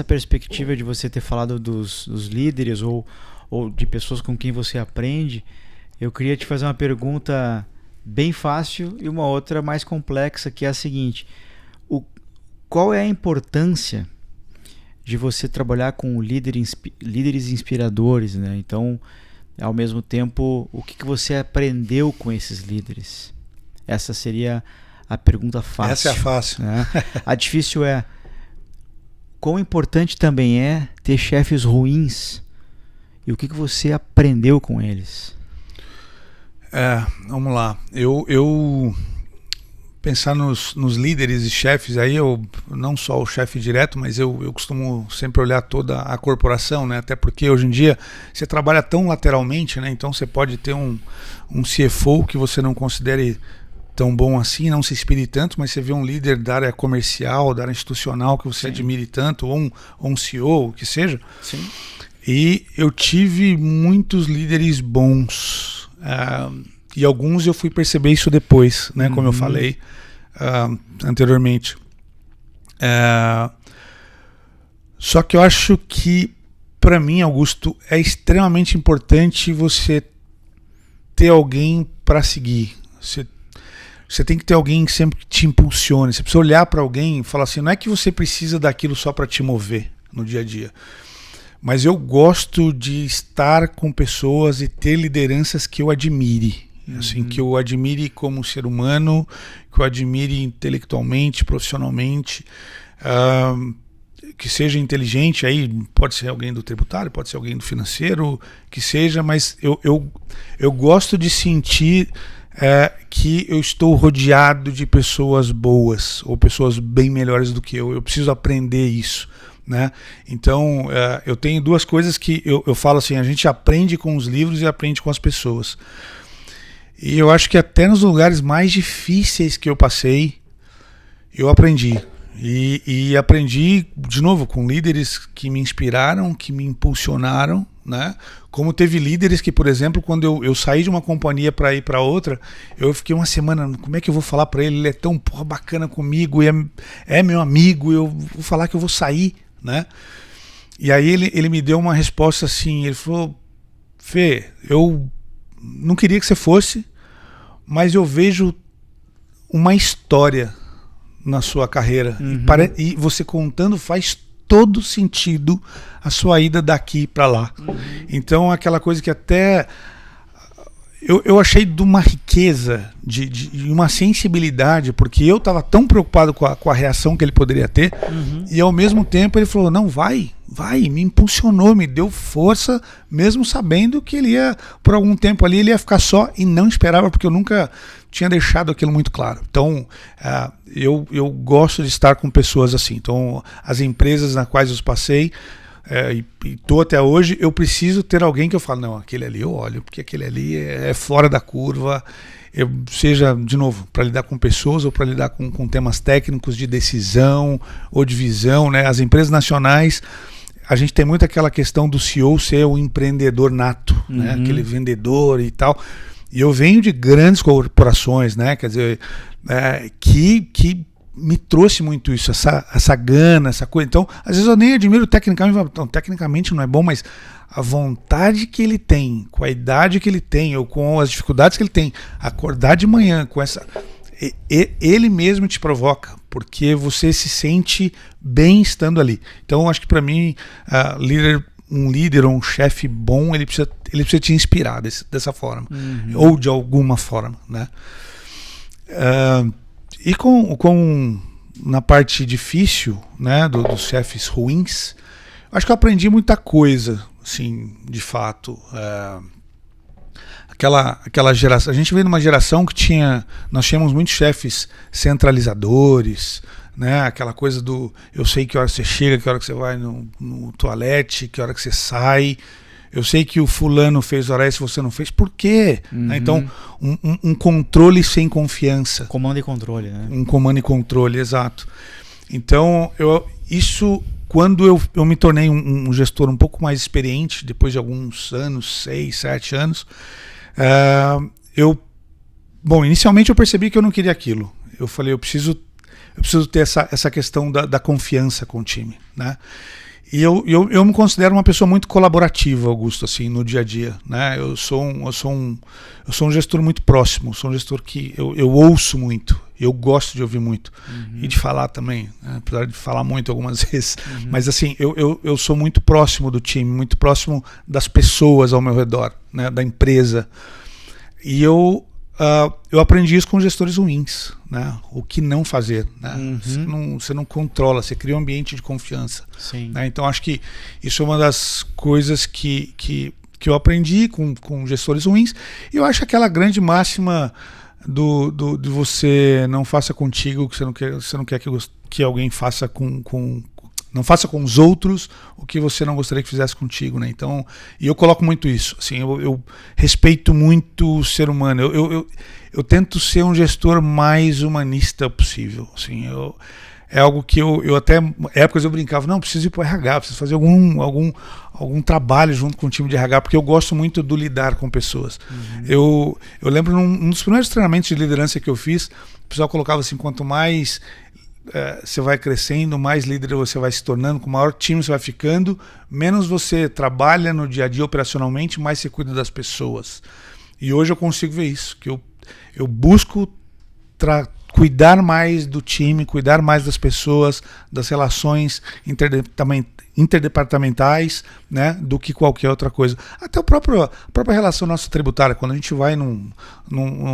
perspectiva de você ter falado dos líderes ou de pessoas com quem você aprende, Eu queria te fazer uma pergunta bem fácil e uma outra mais complexa, que é a seguinte: qual é a importância de você trabalhar com líderes inspiradores, né? Então, ao mesmo tempo, o que você aprendeu com esses líderes? Essa seria a pergunta fácil. Essa é a fácil. Né? A difícil é: quão importante também é ter chefes ruins e o que você aprendeu com eles? Vamos lá. Eu pensar nos líderes e chefes, aí eu não só o chefe direto, mas eu costumo sempre olhar toda a corporação, né? Até porque hoje em dia você trabalha tão lateralmente, né? Então você pode ter um CFO que você não considere tão bom assim, não se inspire tanto, mas você vê um líder da área comercial, da área institucional que você admire tanto, ou um CEO, o que seja. Sim. E eu tive muitos líderes bons. E alguns eu fui perceber isso depois, né? Como eu falei anteriormente. Só que eu acho que, para mim, Augusto, é extremamente importante você ter alguém para seguir. Você tem que ter alguém que sempre te impulsione. Você precisa olhar para alguém e falar assim, não é que você precisa daquilo só para te mover no dia a dia. Mas eu gosto de estar com pessoas e ter lideranças que eu admire. Assim, que eu admire como ser humano, que eu admire intelectualmente, profissionalmente, que seja inteligente, aí pode ser alguém do tributário, pode ser alguém do financeiro, que seja, mas eu gosto de sentir que eu estou rodeado de pessoas boas, ou pessoas bem melhores do que eu preciso aprender isso. Né? Então, eu tenho duas coisas que eu falo assim, a gente aprende com os livros e aprende com as pessoas. E eu acho que até nos lugares mais difíceis que eu passei, eu aprendi. E aprendi, de novo, com líderes que me inspiraram, que me impulsionaram, né? Como teve líderes que, por exemplo, quando eu saí de uma companhia para ir para outra, eu fiquei uma semana, como é que eu vou falar para ele? Ele é tão bacana comigo, e é meu amigo, eu vou falar que eu vou sair, né? E aí ele me deu uma resposta assim, ele falou, Fê, eu não queria que você fosse, mas eu vejo uma história na sua carreira. E você contando faz todo sentido a sua ida daqui para lá. Então aquela coisa que até eu achei de uma riqueza, de uma sensibilidade, porque eu estava tão preocupado com a reação que ele poderia ter, e ao mesmo tempo ele falou, não, vai, me impulsionou, me deu força, mesmo sabendo que ele ia, por algum tempo ali, ele ia ficar só, e não esperava, porque eu nunca tinha deixado aquilo muito claro. Então, eu gosto de estar com pessoas assim. Então, as empresas nas quais eu passei, e estou até hoje, eu preciso ter alguém que eu falo, não, aquele ali eu olho, porque aquele ali é fora da curva, seja, de novo, para lidar com pessoas ou para lidar com temas técnicos de decisão ou de visão, né? As empresas nacionais, a gente tem muito aquela questão do CEO ser o empreendedor nato, né? Aquele vendedor e tal. E eu venho de grandes corporações, né? Quer dizer, que me trouxe muito isso, essa gana, essa coisa. Então, às vezes eu nem admiro tecnicamente, então, tecnicamente não é bom, mas a vontade que ele tem, com a idade que ele tem, ou com as dificuldades que ele tem, acordar de manhã com essa... Ele mesmo te provoca, porque você se sente bem estando ali. Então, eu acho que para mim, um líder ou um chefe bom, ele precisa te inspirar dessa forma, ou de alguma forma, né? E na parte difícil, né, dos chefes ruins, acho que eu aprendi muita coisa, assim, de fato. Aquela geração, a gente veio numa geração que nós tínhamos muitos chefes centralizadores, né? Aquela coisa do eu sei que hora você chega, que hora que você vai no toalete, que hora que você sai. Eu sei que o fulano fez hora se você não fez, por quê? Né? Então, um controle sem confiança. Comando e controle, né? Um comando e controle, exato. Então, quando eu me tornei um gestor um pouco mais experiente, depois de alguns anos, 6, 7 anos, inicialmente eu percebi que eu não queria aquilo. Eu falei, eu preciso ter essa questão da confiança com o time, né? E eu me considero uma pessoa muito colaborativa, Augusto, assim, no dia a dia, né? Eu sou um gestor muito próximo, sou um gestor que eu ouço muito, eu gosto de ouvir muito e de falar também, né? Apesar de falar muito algumas vezes, mas assim, eu sou muito próximo do time, muito próximo das pessoas ao meu redor, né? Da empresa. E eu aprendi isso com gestores ruins, né? O que não fazer, né? Você não controla, você cria um ambiente de confiança. Sim. Né? Então acho que isso é uma das coisas que eu aprendi com gestores ruins. E eu acho aquela grande máxima de você não faça contigo o que você não quer que alguém faça não faça com os outros o que você não gostaria que fizesse contigo, né? Então, e eu coloco muito isso. Assim, eu respeito muito o ser humano. Eu tento ser um gestor mais humanista possível. Assim, é algo que eu até épocas eu brincava, não, preciso ir para o RH, preciso fazer algum trabalho junto com o time de RH, porque eu gosto muito do lidar com pessoas. Eu lembro num dos primeiros treinamentos de liderança que eu fiz, o pessoal colocava assim, quanto mais você vai crescendo, mais líder você vai se tornando, com maior time você vai ficando, menos você trabalha no dia a dia operacionalmente, mais você cuida das pessoas. E hoje eu consigo ver isso, que eu busco cuidar mais do time, cuidar mais das pessoas, das relações interdepartamentais, né, do que qualquer outra coisa. Até a própria relação nossa tributária, quando a gente vai num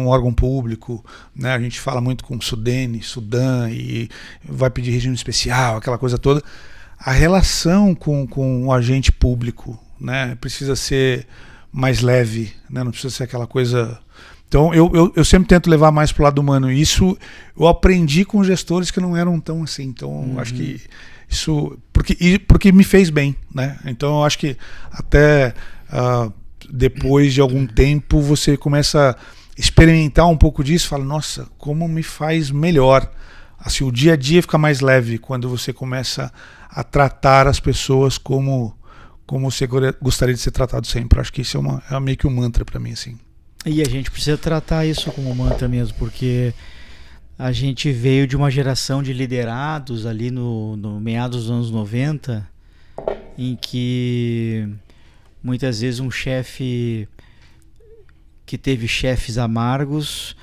órgão público, né, a gente fala muito com o Sudã e vai pedir regime especial, aquela coisa toda. A relação com o agente público, né, precisa ser mais leve, né, não precisa ser aquela coisa. Então eu sempre tento levar mais para o lado humano. E isso eu aprendi com gestores que não eram tão assim. Então acho que isso porque me fez bem, né? Então eu acho que até depois de algum tempo você começa a experimentar um pouco disso, fala, nossa, como me faz melhor. Assim, o dia a dia fica mais leve quando você começa a tratar as pessoas como você gostaria de ser tratado sempre. Acho que isso é meio que um mantra para mim, assim. E a gente precisa tratar isso como mantra mesmo, porque a gente veio de uma geração de liderados ali no meados dos anos 90, em que muitas vezes um chefe que teve chefes amargos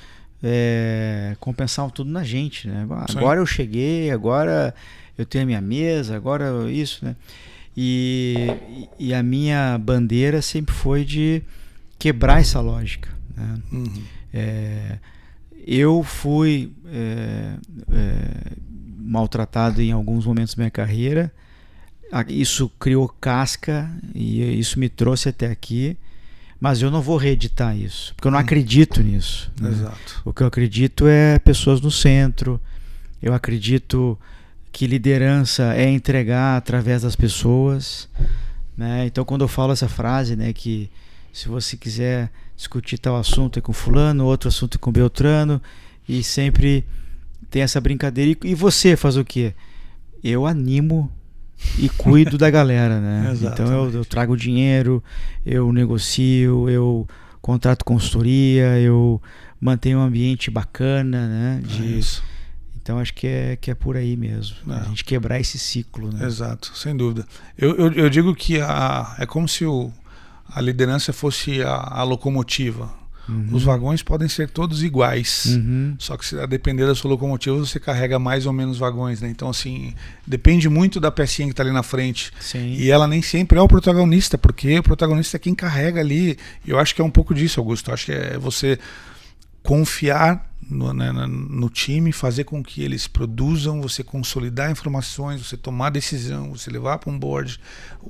compensavam tudo na gente, né? Agora eu cheguei, agora eu tenho a minha mesa, agora isso, né? E a minha bandeira sempre foi de quebrar essa lógica, né? Eu fui maltratado em alguns momentos da minha carreira, isso criou casca e isso me trouxe até aqui, mas eu não vou reeditar isso, porque eu não acredito nisso, né? Exato. O que eu acredito é pessoas no centro, eu acredito que liderança é entregar através das pessoas, né? Então quando eu falo essa frase, né, que se você quiser discutir tal assunto é com fulano, outro assunto é com Beltrano, e sempre tem essa brincadeira. E você faz o quê? Eu animo e cuido da galera, né? Então eu trago dinheiro, eu negocio, eu contrato consultoria, eu mantenho um ambiente bacana, né? Isso. Então acho que é por aí mesmo, a gente quebrar esse ciclo, né? Exato, sem dúvida. Eu digo que é como se a liderança fosse a locomotiva. Os vagões podem ser todos iguais, só que a depender da sua locomotiva você carrega mais ou menos vagões, né? Então assim, depende muito da pecinha que está ali na frente. Sim. E ela nem sempre é o protagonista, porque o protagonista é quem carrega ali. E eu acho que é um pouco disso, Augusto. Eu acho que é você confiar no time, fazer com que eles produzam, você consolidar informações, você tomar decisão, você levar para um board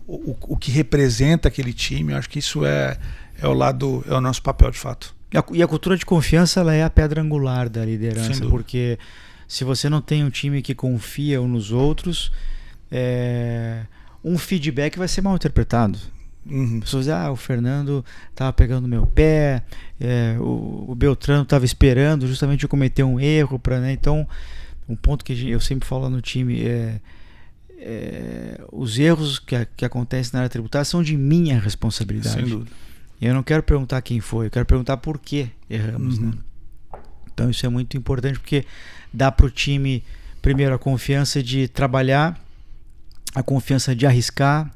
o que representa aquele time. Eu acho que isso é o nosso papel de fato. E a cultura de confiança, ela é a pedra angular da liderança, porque se você não tem um time que confia uns nos outros, um feedback vai ser mal interpretado. Pessoas dizem, o Fernando estava pegando no meu pé, o Beltrano estava esperando justamente eu cometer um erro, né? Então um ponto que eu sempre falo no time os erros que acontecem na área tributária são de minha responsabilidade. Sem dúvida. E eu não quero perguntar quem foi, eu quero perguntar por que erramos, né? Então isso é muito importante, porque dá para o time, primeiro, a confiança de trabalhar a confiança de arriscar,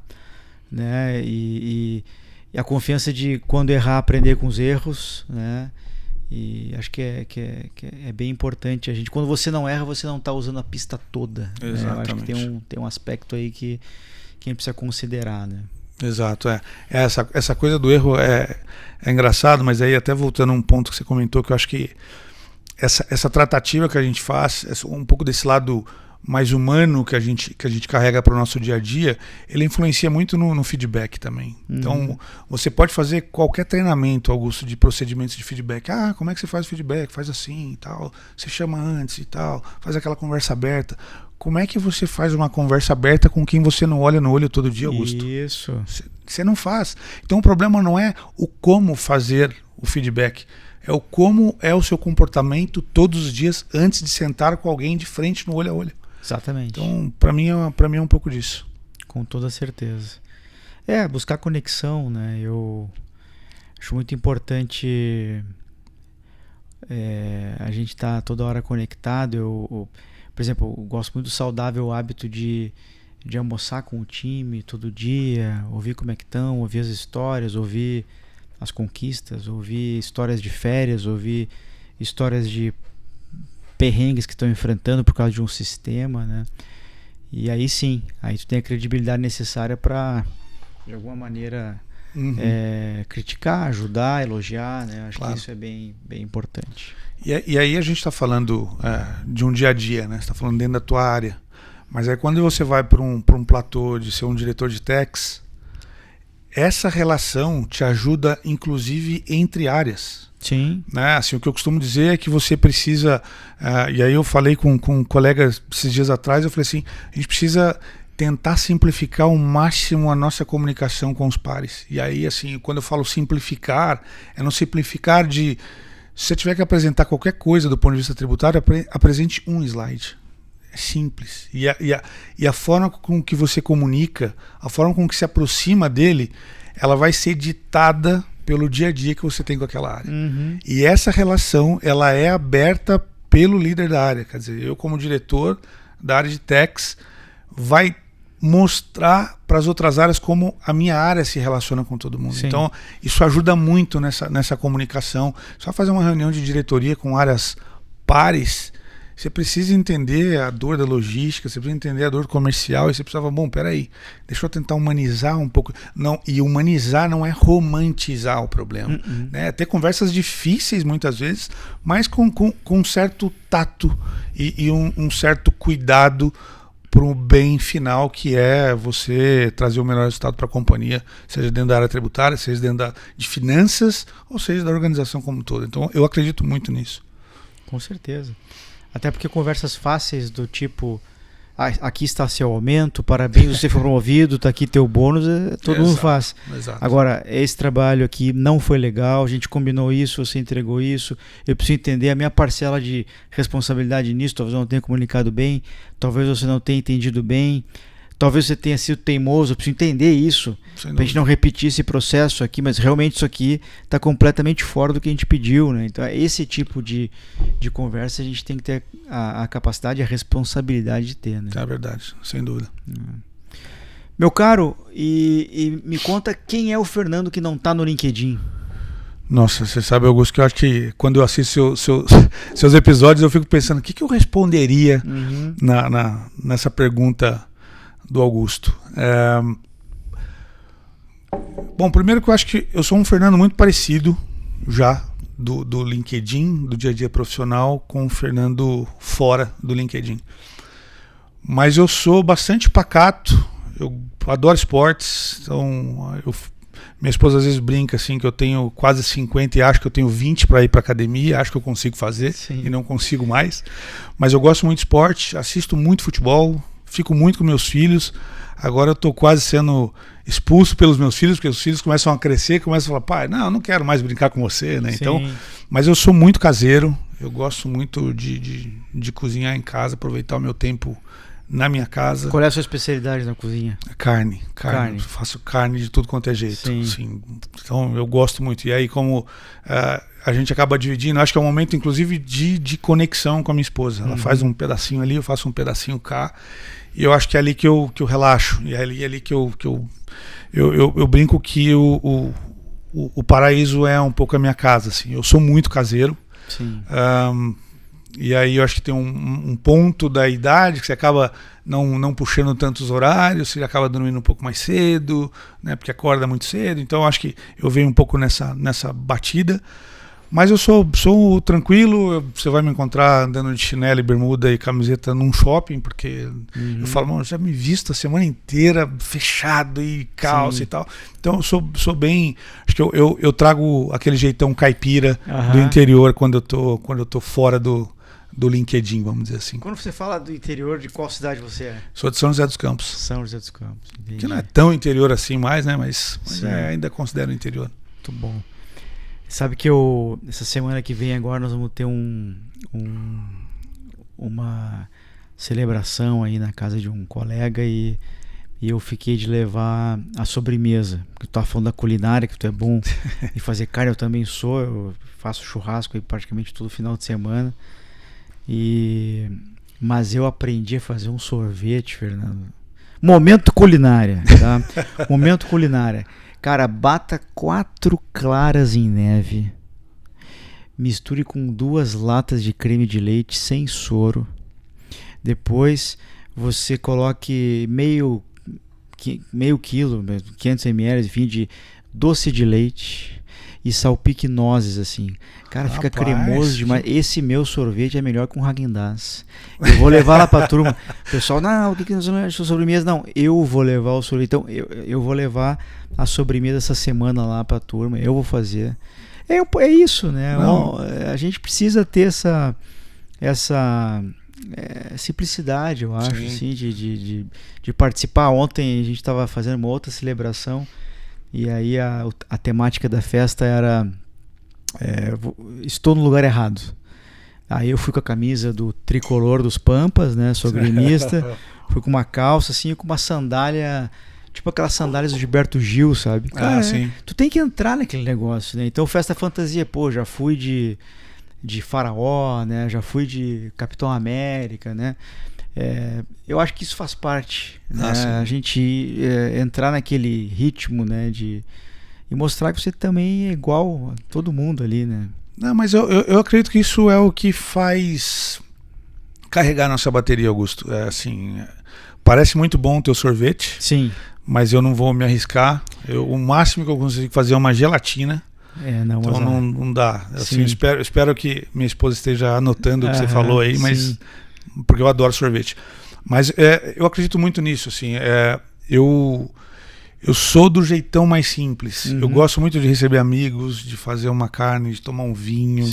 né? E a confiança de, quando errar, aprender com os erros, né? E acho que é bem importante a gente. Quando você não erra, você não está usando a pista toda. Exatamente. Né? Eu acho que tem um aspecto aí que a gente precisa considerar, né? Exato, essa coisa do erro é engraçado, mas aí até voltando a um ponto que você comentou, que eu acho que essa tratativa que a gente faz, um pouco desse lado mais humano que a gente carrega para o nosso dia a dia, ele influencia muito no feedback também. Então, você pode fazer qualquer treinamento, Augusto, de procedimentos de feedback. Como é que você faz o feedback? Faz assim e tal. Você chama antes e tal. Faz aquela conversa aberta. Como é que você faz uma conversa aberta com quem você não olha no olho todo dia, Augusto? Isso. Você não faz. Então, o problema não é o como fazer o feedback. É o como é o seu comportamento todos os dias antes de sentar com alguém de frente no olho a olho. Exatamente. Então, para mim é um pouco disso. Com toda certeza. Buscar conexão, né? Eu acho muito importante a gente estar toda hora conectado. Por exemplo, eu gosto muito do saudável hábito de almoçar com o time todo dia, ouvir como é que estão, ouvir as histórias, ouvir as conquistas, ouvir histórias de férias, ouvir histórias de perrengues que estão enfrentando por causa de um sistema, né? E aí sim, aí tu tem a credibilidade necessária para, de alguma maneira, criticar, ajudar, elogiar, né? Acho que isso é bem, bem importante. E aí a gente está falando de um dia a dia, né? Você está falando dentro da tua área. Mas aí quando você vai para um platô de ser um diretor de techs, essa relação te ajuda, inclusive, entre áreas. Sim. Né? Assim, o que eu costumo dizer é que você precisa... e aí eu falei com um colega esses dias atrás, eu falei assim, a gente precisa tentar simplificar ao máximo a nossa comunicação com os pares. E aí, assim, quando eu falo simplificar, é não simplificar de... Se você tiver que apresentar qualquer coisa do ponto de vista tributário, apresente um slide. É simples. E a forma com que você comunica, a forma com que se aproxima dele, ela vai ser ditada pelo dia a dia que você tem com aquela área. E essa relação, ela é aberta pelo líder da área. Quer dizer, eu como diretor da área de techs, vai mostrar para as outras áreas como a minha área se relaciona com todo mundo. Sim. Então, isso ajuda muito nessa comunicação. Só fazer uma reunião de diretoria com áreas pares, você precisa entender a dor da logística, você precisa entender a dor comercial, e você precisava, peraí, deixa eu tentar humanizar um pouco. Não, e humanizar não é romantizar o problema. Né? Ter conversas difíceis muitas vezes, mas com um certo tato e um certo cuidado para o bem final, que é você trazer o melhor resultado para a companhia, seja dentro da área tributária, seja dentro de finanças, ou seja da organização como um todo. Então eu acredito muito nisso. Com certeza. Até porque conversas fáceis do tipo, aqui está seu aumento, parabéns, você foi promovido, está aqui teu bônus, todo mundo faz. Exato. Agora, esse trabalho aqui não foi legal, a gente combinou isso, você entregou isso, eu preciso entender a minha parcela de responsabilidade nisso, talvez eu não tenha comunicado bem, talvez você não tenha entendido bem, talvez você tenha sido teimoso, eu preciso entender isso, para a gente não repetir esse processo aqui, mas realmente isso aqui está completamente fora do que a gente pediu, né? Então, esse tipo de conversa a gente tem que ter a capacidade e a responsabilidade de ter, né? É verdade, sem dúvida. Meu caro, e me conta quem é o Fernando que não está no LinkedIn? Nossa, você sabe, Augusto, que eu acho que quando eu assisto seus episódios, eu fico pensando, o que eu responderia nessa pergunta do Augusto. Bom, primeiro que eu acho que eu sou um Fernando muito parecido já do LinkedIn, do dia a dia profissional, com o Fernando fora do LinkedIn. Mas eu sou bastante pacato, eu adoro esportes, então minha esposa às vezes brinca assim que eu tenho quase 50 e acho que eu tenho 20 para ir para academia, acho que eu consigo fazer. Sim. E não consigo mais. Mas eu gosto muito de esporte, assisto muito futebol, fico muito com meus filhos. Agora eu estou quase sendo expulso pelos meus filhos, porque os filhos começam a crescer, começam a falar, pai, não, eu não quero mais brincar com você, né? Então, mas eu sou muito caseiro, eu gosto muito de cozinhar em casa, aproveitar o meu tempo na minha casa. Qual é a sua especialidade na cozinha? Carne. Eu faço carne de tudo quanto é jeito. Assim. Então eu gosto muito. E aí como a gente acaba dividindo, acho que é um momento inclusive de conexão com a minha esposa. Ela faz um pedacinho ali, eu faço um pedacinho cá. E eu acho que é ali que eu relaxo. E é ali que eu brinco que o paraíso é um pouco a minha casa. Assim. Eu sou muito caseiro. Sim. E aí eu acho que tem um ponto da idade que você acaba não puxando tantos horários, você acaba dormindo um pouco mais cedo, né, porque acorda muito cedo. Então eu acho que eu venho um pouco nessa batida. Mas eu sou tranquilo, você vai me encontrar andando de chinelo e bermuda e camiseta num shopping, porque eu falo, mano, eu já me visto a semana inteira fechado e calça e tal. Então eu sou bem, acho que eu trago aquele jeitão caipira do interior quando eu tô fora do LinkedIn, vamos dizer assim. Quando você fala do interior, de qual cidade você é? Sou de São José dos Campos. São José dos Campos. Entendi. Que não é tão interior assim mais, né? Mas ainda considero interior. Muito bom. Sabe que essa semana que vem agora nós vamos ter uma celebração aí na casa de um colega e eu fiquei de levar a sobremesa. Tu tá falando da culinária, que tu é bom e fazer carne, eu também sou. Eu faço churrasco aí praticamente todo final de semana. Mas eu aprendi a fazer um sorvete, Fernando. Momento culinária, tá? Momento culinária. Cara, bata 4 claras em neve, misture com 2 latas de creme de leite sem soro. Depois você coloque meio quilo, 500 ml, enfim, de doce de leite e salpique nozes assim. Cara, fica cremoso demais. Esse meu sorvete é melhor que um Häagen-Dazs. Eu vou levar lá pra turma. O pessoal, não, o que não é sobremesa? Não, eu vou levar o sorvete. Então, eu vou levar a sobremesa essa semana lá pra turma. Eu vou fazer. É isso, né? A gente precisa ter essa simplicidade, eu acho, assim, de participar. Ontem a gente estava fazendo uma outra celebração e aí a temática da festa era estou no lugar errado. Aí eu fui com a camisa do tricolor dos Pampas, né, sou gremista, fui com uma calça assim, com uma sandália, tipo aquelas sandálias do Gilberto Gil, sabe? Cara, tu tem que entrar naquele negócio, né? Então Festa Fantasia, já fui de Faraó, né? Já fui de Capitão América, né? Eu acho que isso faz parte, né? A gente entrar naquele ritmo, né? E mostrar que você também é igual a todo mundo ali, né? Não, mas eu acredito que isso é o que faz carregar nossa bateria, Augusto. Parece muito bom o teu sorvete. Sim. Mas eu não vou me arriscar. O máximo que eu consigo fazer é uma gelatina. Então não dá. Assim, espero que minha esposa esteja anotando o que você falou aí, mas porque eu adoro sorvete. Mas eu acredito muito nisso, assim. Eu sou do jeitão mais simples. Eu gosto muito de receber amigos, de fazer uma carne, de tomar um vinho.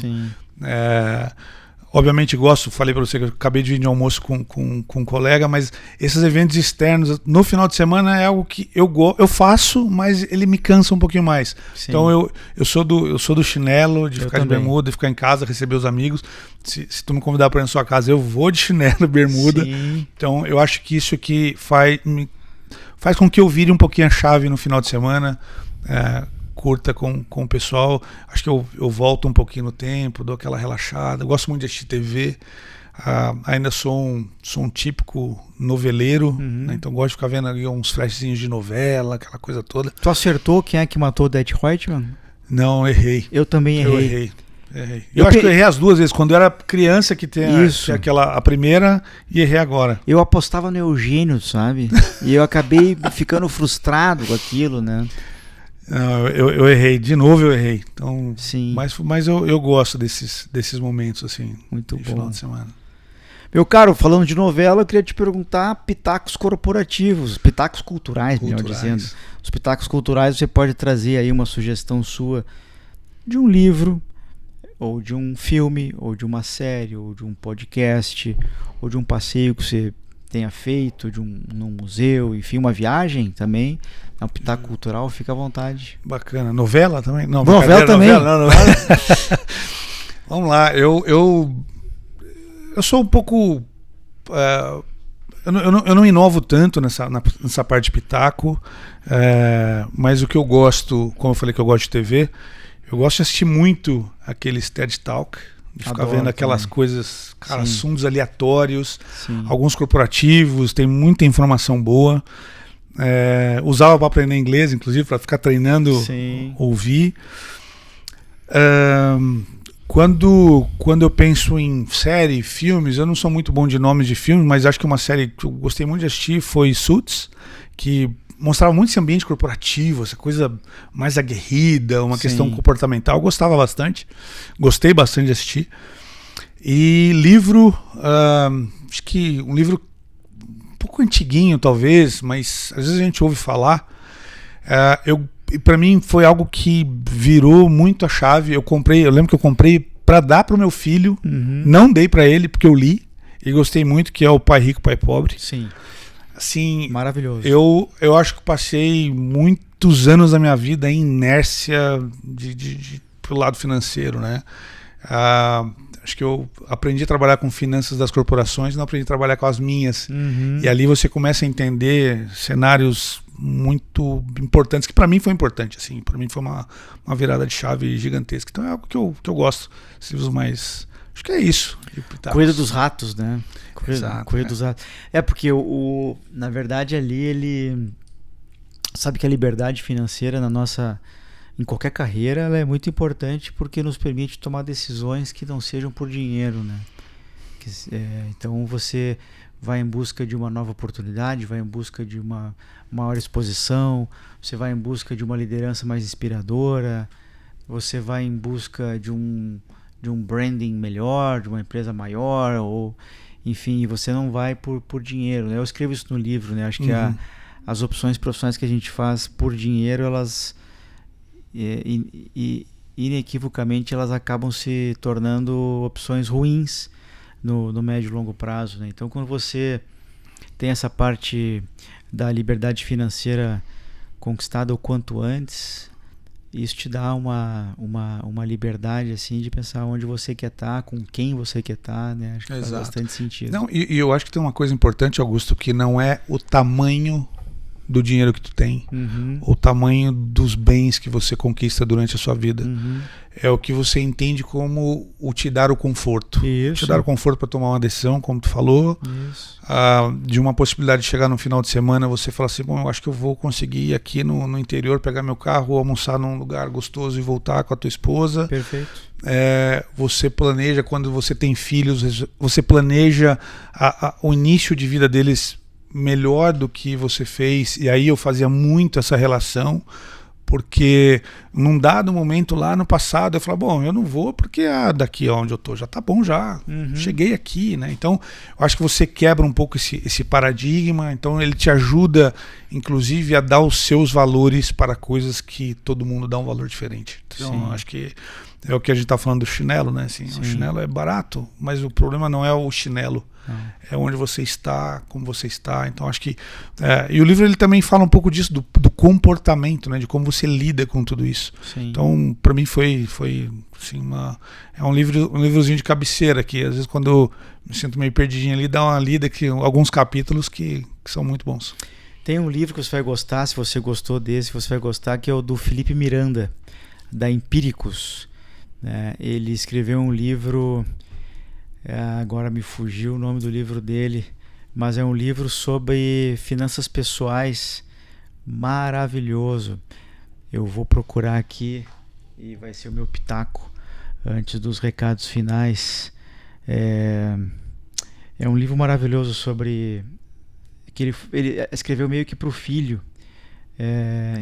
Obviamente falei para você que eu acabei de vir de almoço com um colega, mas esses eventos externos no final de semana é algo que eu faço, mas ele me cansa um pouquinho mais. Sim. Então eu sou do chinelo, de ficar de bermuda, de ficar em casa, receber os amigos. Se tu me convidar para ir na sua casa, eu vou de chinelo, bermuda. Sim. Então eu acho que isso aqui faz com que eu vire um pouquinho a chave no final de semana. Curta com o pessoal, acho que eu volto um pouquinho no tempo, dou aquela relaxada. Eu gosto muito de assistir TV, ainda sou um típico noveleiro, né? Então gosto de ficar vendo ali uns flashzinhos de novela, aquela coisa toda. Tu acertou quem é que matou o Death Reutemann? Não, errei. Eu também errei. Eu acho que eu errei as 2 vezes, quando eu era criança que tem a primeira, e errei agora. Eu apostava no Eugênio, sabe? E eu acabei ficando frustrado com aquilo, né? Não, eu errei, de novo eu errei. Então, sim. Mas eu gosto desses momentos assim. Muito bom. Final de semana. Meu caro, falando de novela, eu queria te perguntar pitacos corporativos, pitacos culturais, melhor dizendo. Os pitacos culturais, você pode trazer aí uma sugestão sua de um livro, ou de um filme, ou de uma série, ou de um podcast, ou de um passeio que você tenha feito, num museu, enfim, uma viagem também. É um pitaco cultural, fica à vontade. Bacana. Novela também? Não, novela também. Novela. Vamos lá. Eu sou um pouco eu não inovo tanto nessa parte de pitaco, mas o que eu gosto, como eu falei que eu gosto de TV, eu gosto de assistir muito aqueles TED Talk, de ficar vendo aquelas coisas, cara, assuntos aleatórios, alguns corporativos, tem muita informação boa. Usava para aprender inglês, inclusive, para ficar treinando, ouvir. Quando eu penso em série, filmes, eu não sou muito bom de nomes de filmes, mas acho que uma série que eu gostei muito de assistir foi Suits, que mostrava muito esse ambiente corporativo, essa coisa mais aguerrida, uma questão comportamental. Eu gostava bastante, gostei bastante de assistir. E livro, acho que um livro um pouco antiguinho talvez, mas às vezes a gente ouve falar. Para mim foi algo que virou muito a chave. Eu lembro que eu comprei para dar para o meu filho, não dei para ele porque eu li e gostei muito, que é o Pai Rico, Pai Pobre. Sim. Assim, maravilhoso. Eu acho que passei muitos anos da minha vida em inércia pro lado financeiro, né? Acho que eu aprendi a trabalhar com finanças das corporações, não aprendi a trabalhar com as minhas. E ali você começa a entender cenários muito importantes, que para mim foi importante, assim, para mim foi uma virada de chave gigantesca. Então é algo que eu gosto, esses livros mais... Acho que é isso. Corrida dos Ratos, né? Exato, Corrida dos Ratos. Porque na verdade ali ele sabe que a liberdade financeira em qualquer carreira, ela é muito importante porque nos permite tomar decisões que não sejam por dinheiro, né? Então você vai em busca de uma nova oportunidade, vai em busca de uma maior exposição, você vai em busca de uma liderança mais inspiradora, você vai em busca de um branding melhor, de uma empresa maior, ou enfim, você não vai por dinheiro, né? Eu escrevo isso no livro, né? Acho que as opções profissionais que a gente faz por dinheiro, elas inequivocamente elas acabam se tornando opções ruins no médio e longo prazo, né? Então quando você tem essa parte da liberdade financeira conquistada o quanto antes, isso te dá uma liberdade assim de pensar onde você quer estar, com quem você quer estar, né? Acho que faz bastante sentido. Não, e eu acho que tem uma coisa importante, Augusto, que não é o tamanho do dinheiro que tu tem, o tamanho dos bens que você conquista durante a sua vida. É o que você entende como o te dar o conforto. Isso. Te dar o conforto para tomar uma decisão, como tu falou. De uma possibilidade de chegar no final de semana, você fala assim, bom, eu acho que eu vou conseguir ir aqui no interior, pegar meu carro, almoçar num lugar gostoso e voltar com a tua esposa. Perfeito. Você planeja, quando você tem filhos, você planeja o início de vida deles melhor do que você fez. E aí eu fazia muito essa relação, porque num dado momento lá no passado eu falava, bom, eu não vou porque daqui onde eu tô já tá bom, já cheguei aqui, né? Então eu acho que você quebra um pouco esse paradigma. Então ele te ajuda inclusive a dar os seus valores para coisas que todo mundo dá um valor diferente. Então eu acho que é o que a gente tá falando do chinelo, né? Assim, o chinelo é barato, mas o problema não é o chinelo, é onde você está, como você está. Então acho que e o livro ele também fala um pouco disso, do comportamento, né? De como você lida com tudo isso. Então para mim foi assim, é um livrozinho de cabeceira, que às vezes quando eu me sinto meio perdidinho ali, dá uma lida, que alguns capítulos que são muito bons. Tem um livro que você vai gostar, se você gostou desse, você vai gostar, que é o do Felipe Miranda, da Empíricos. Ele escreveu um livro, agora me fugiu o nome do livro dele, mas é um livro sobre finanças pessoais maravilhoso. Eu vou procurar aqui e vai ser o meu pitaco antes dos recados finais. É um livro maravilhoso sobre que ele escreveu meio que para o filho,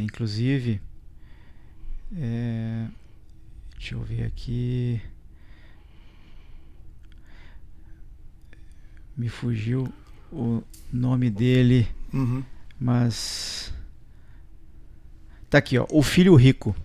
inclusive. Deixa eu ver aqui. Me fugiu o nome dele, mas tá aqui, ó, O Filho Rico.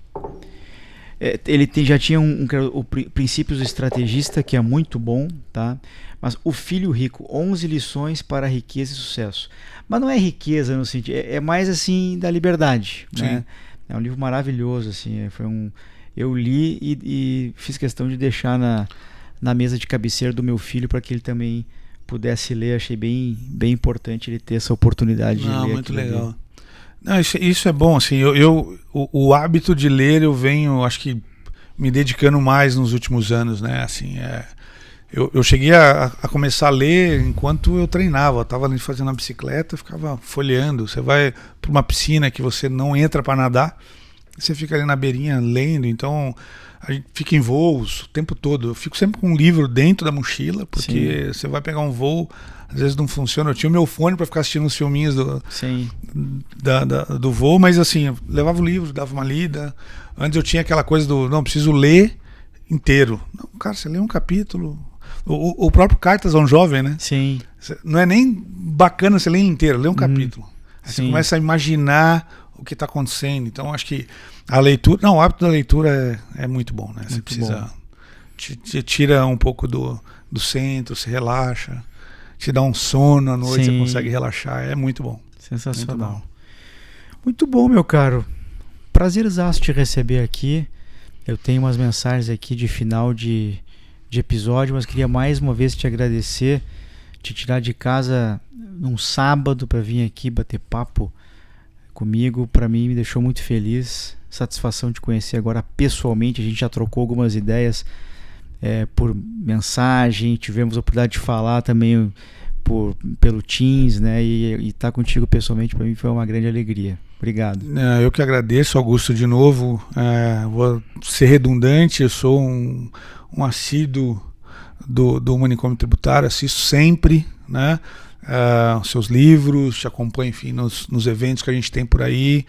Ele já tinha o Princípios do Estrategista, que é muito bom, tá? Mas O Filho Rico, 11 lições para riqueza e sucesso. Mas não é riqueza no sentido, é mais assim da liberdade, né? É um livro maravilhoso, assim. Eu li e fiz questão de deixar na mesa de cabeceira do meu filho para que ele também pudesse ler, achei bem, bem importante ele ter essa oportunidade de ler. Muito legal. Não, isso é bom, assim, o hábito de ler eu venho, acho que, me dedicando mais nos últimos anos, né, assim, eu cheguei a começar a ler enquanto eu treinava, eu estava ali fazendo a bicicleta, ficava folheando. Você vai para uma piscina que você não entra para nadar, você fica ali na beirinha lendo, então a gente fica em voos o tempo todo. Eu fico sempre com um livro dentro da mochila, porque você vai pegar um voo, às vezes não funciona. Eu tinha o meu fone para ficar assistindo uns filminhos do voo, mas assim, eu levava o livro, dava uma lida. Antes eu tinha aquela coisa não, preciso ler inteiro. Não, cara, você lê um capítulo. O próprio Cartas a um Jovem, né? Sim. Não é nem bacana você ler inteiro, lê um capítulo. Aí você começa a imaginar o que está acontecendo. Então, acho que a leitura... o hábito da leitura é muito bom, né? Você precisa... Te tira um pouco do centro, se relaxa, te dá um sono à noite, você consegue relaxar. É muito bom. Sensacional. Muito bom, meu caro. Prazerzaço te receber aqui. Eu tenho umas mensagens aqui de final de episódio, mas queria mais uma vez te agradecer, te tirar de casa num sábado para vir aqui bater papo comigo. Para mim me deixou muito feliz, satisfação de conhecer agora pessoalmente. A gente já trocou algumas ideias por mensagem, tivemos a oportunidade de falar também pelo Teams, né? E estar contigo pessoalmente para mim foi uma grande alegria. Obrigado. Eu que agradeço, Augusto, de novo. Vou ser redundante, eu sou um assíduo do Manicômio Tributário, assisto sempre, né? Seus livros, te acompanho, enfim, nos eventos que a gente tem por aí.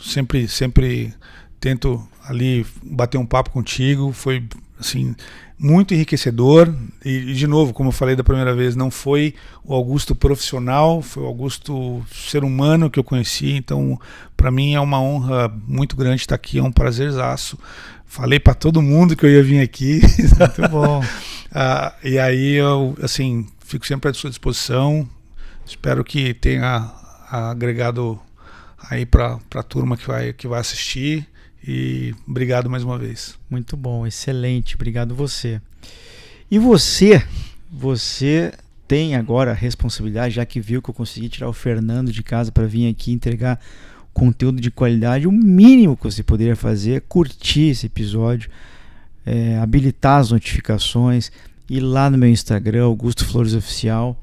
Sempre tento ali bater um papo contigo. Foi assim, muito enriquecedor. E de novo, como eu falei da primeira vez, não foi o Augusto profissional, foi o Augusto ser humano que eu conheci. Então, para mim é uma honra muito grande estar aqui, é um prazerzaço. Falei para todo mundo que eu ia vir aqui. Muito bom. E aí eu, assim, fico sempre à sua disposição. Espero que tenha agregado aí para a turma que vai assistir. E obrigado mais uma vez. Muito bom, excelente. Obrigado você. E você tem agora a responsabilidade, já que viu que eu consegui tirar o Fernando de casa para vir aqui entregar conteúdo de qualidade. O mínimo que você poderia fazer é curtir esse episódio, habilitar as notificações, ir lá no meu Instagram, Augusto Flores Oficial,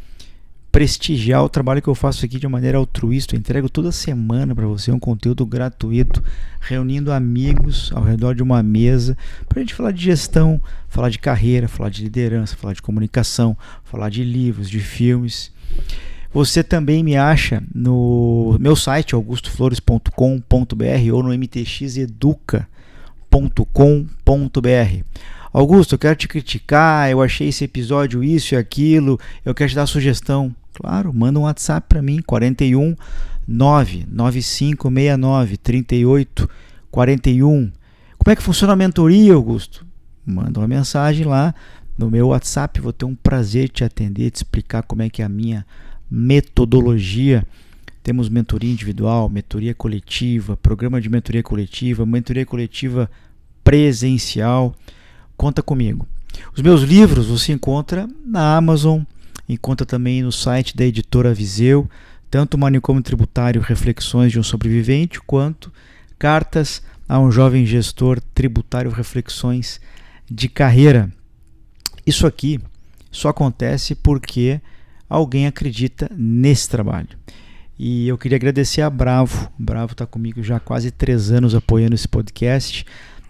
prestigiar o trabalho que eu faço aqui de maneira altruísta. Eu entrego toda semana para você um conteúdo gratuito, reunindo amigos ao redor de uma mesa para a gente falar de gestão, falar de carreira, falar de liderança, falar de comunicação, falar de livros, de filmes. Você também me acha no meu site augustoflores.com.br ou no mtxeduca.com.br. Augusto, eu quero te criticar, eu achei esse episódio isso e aquilo, eu quero te dar sugestão. Claro, manda um WhatsApp para mim, 41 99569 38 41. Como é que funciona a mentoria, Augusto? Manda uma mensagem lá no meu WhatsApp, vou ter um prazer te atender, te explicar como é que é a minha metodologia. Temos mentoria individual, mentoria coletiva, programa de mentoria coletiva presencial. Conta comigo. Os meus livros você encontra na Amazon, encontra também no site da editora Viseu, tanto o Manicômio Tributário Reflexões de um Sobrevivente, quanto Cartas a um Jovem Gestor Tributário Reflexões de Carreira. Isso aqui só acontece porque alguém acredita nesse trabalho. E eu queria agradecer a Bravo. Bravo está comigo já há quase 3 anos apoiando esse podcast.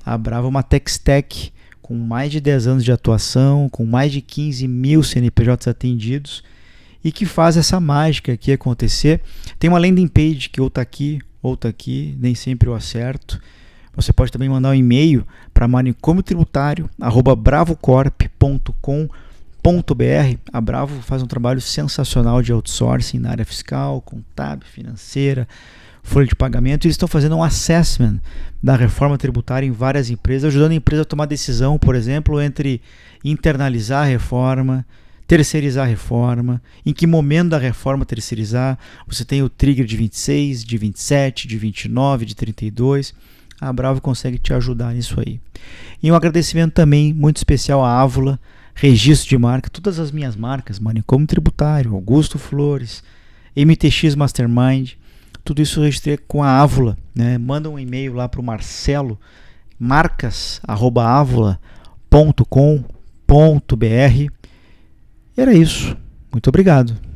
A Bravo é uma tech com mais de 10 anos de atuação, com mais de 15 mil CNPJs atendidos e que faz essa mágica aqui acontecer. Tem uma landing page que ou está aqui, nem sempre eu acerto. Você pode também mandar um e-mail para manicomiotributário@bravocorp.com.br. A Bravo faz um trabalho sensacional de outsourcing na área fiscal, contábil, financeira, folha de pagamento. Eles estão fazendo um assessment da reforma tributária em várias empresas, ajudando a empresa a tomar decisão, por exemplo, entre internalizar a reforma, terceirizar a reforma, em que momento da reforma terceirizar. Você tem o trigger de 26, de 27, de 29, de 32. A Bravo consegue te ajudar nisso aí. E um agradecimento também muito especial à Ávula, registro de marca, todas as minhas marcas, Manicômio Tributário, Augusto Flores, MTX Mastermind, tudo isso eu registrei com a Ávula, né? Manda um e-mail lá para o Marcelo, marcas@avula.com.br. Era isso. Muito obrigado.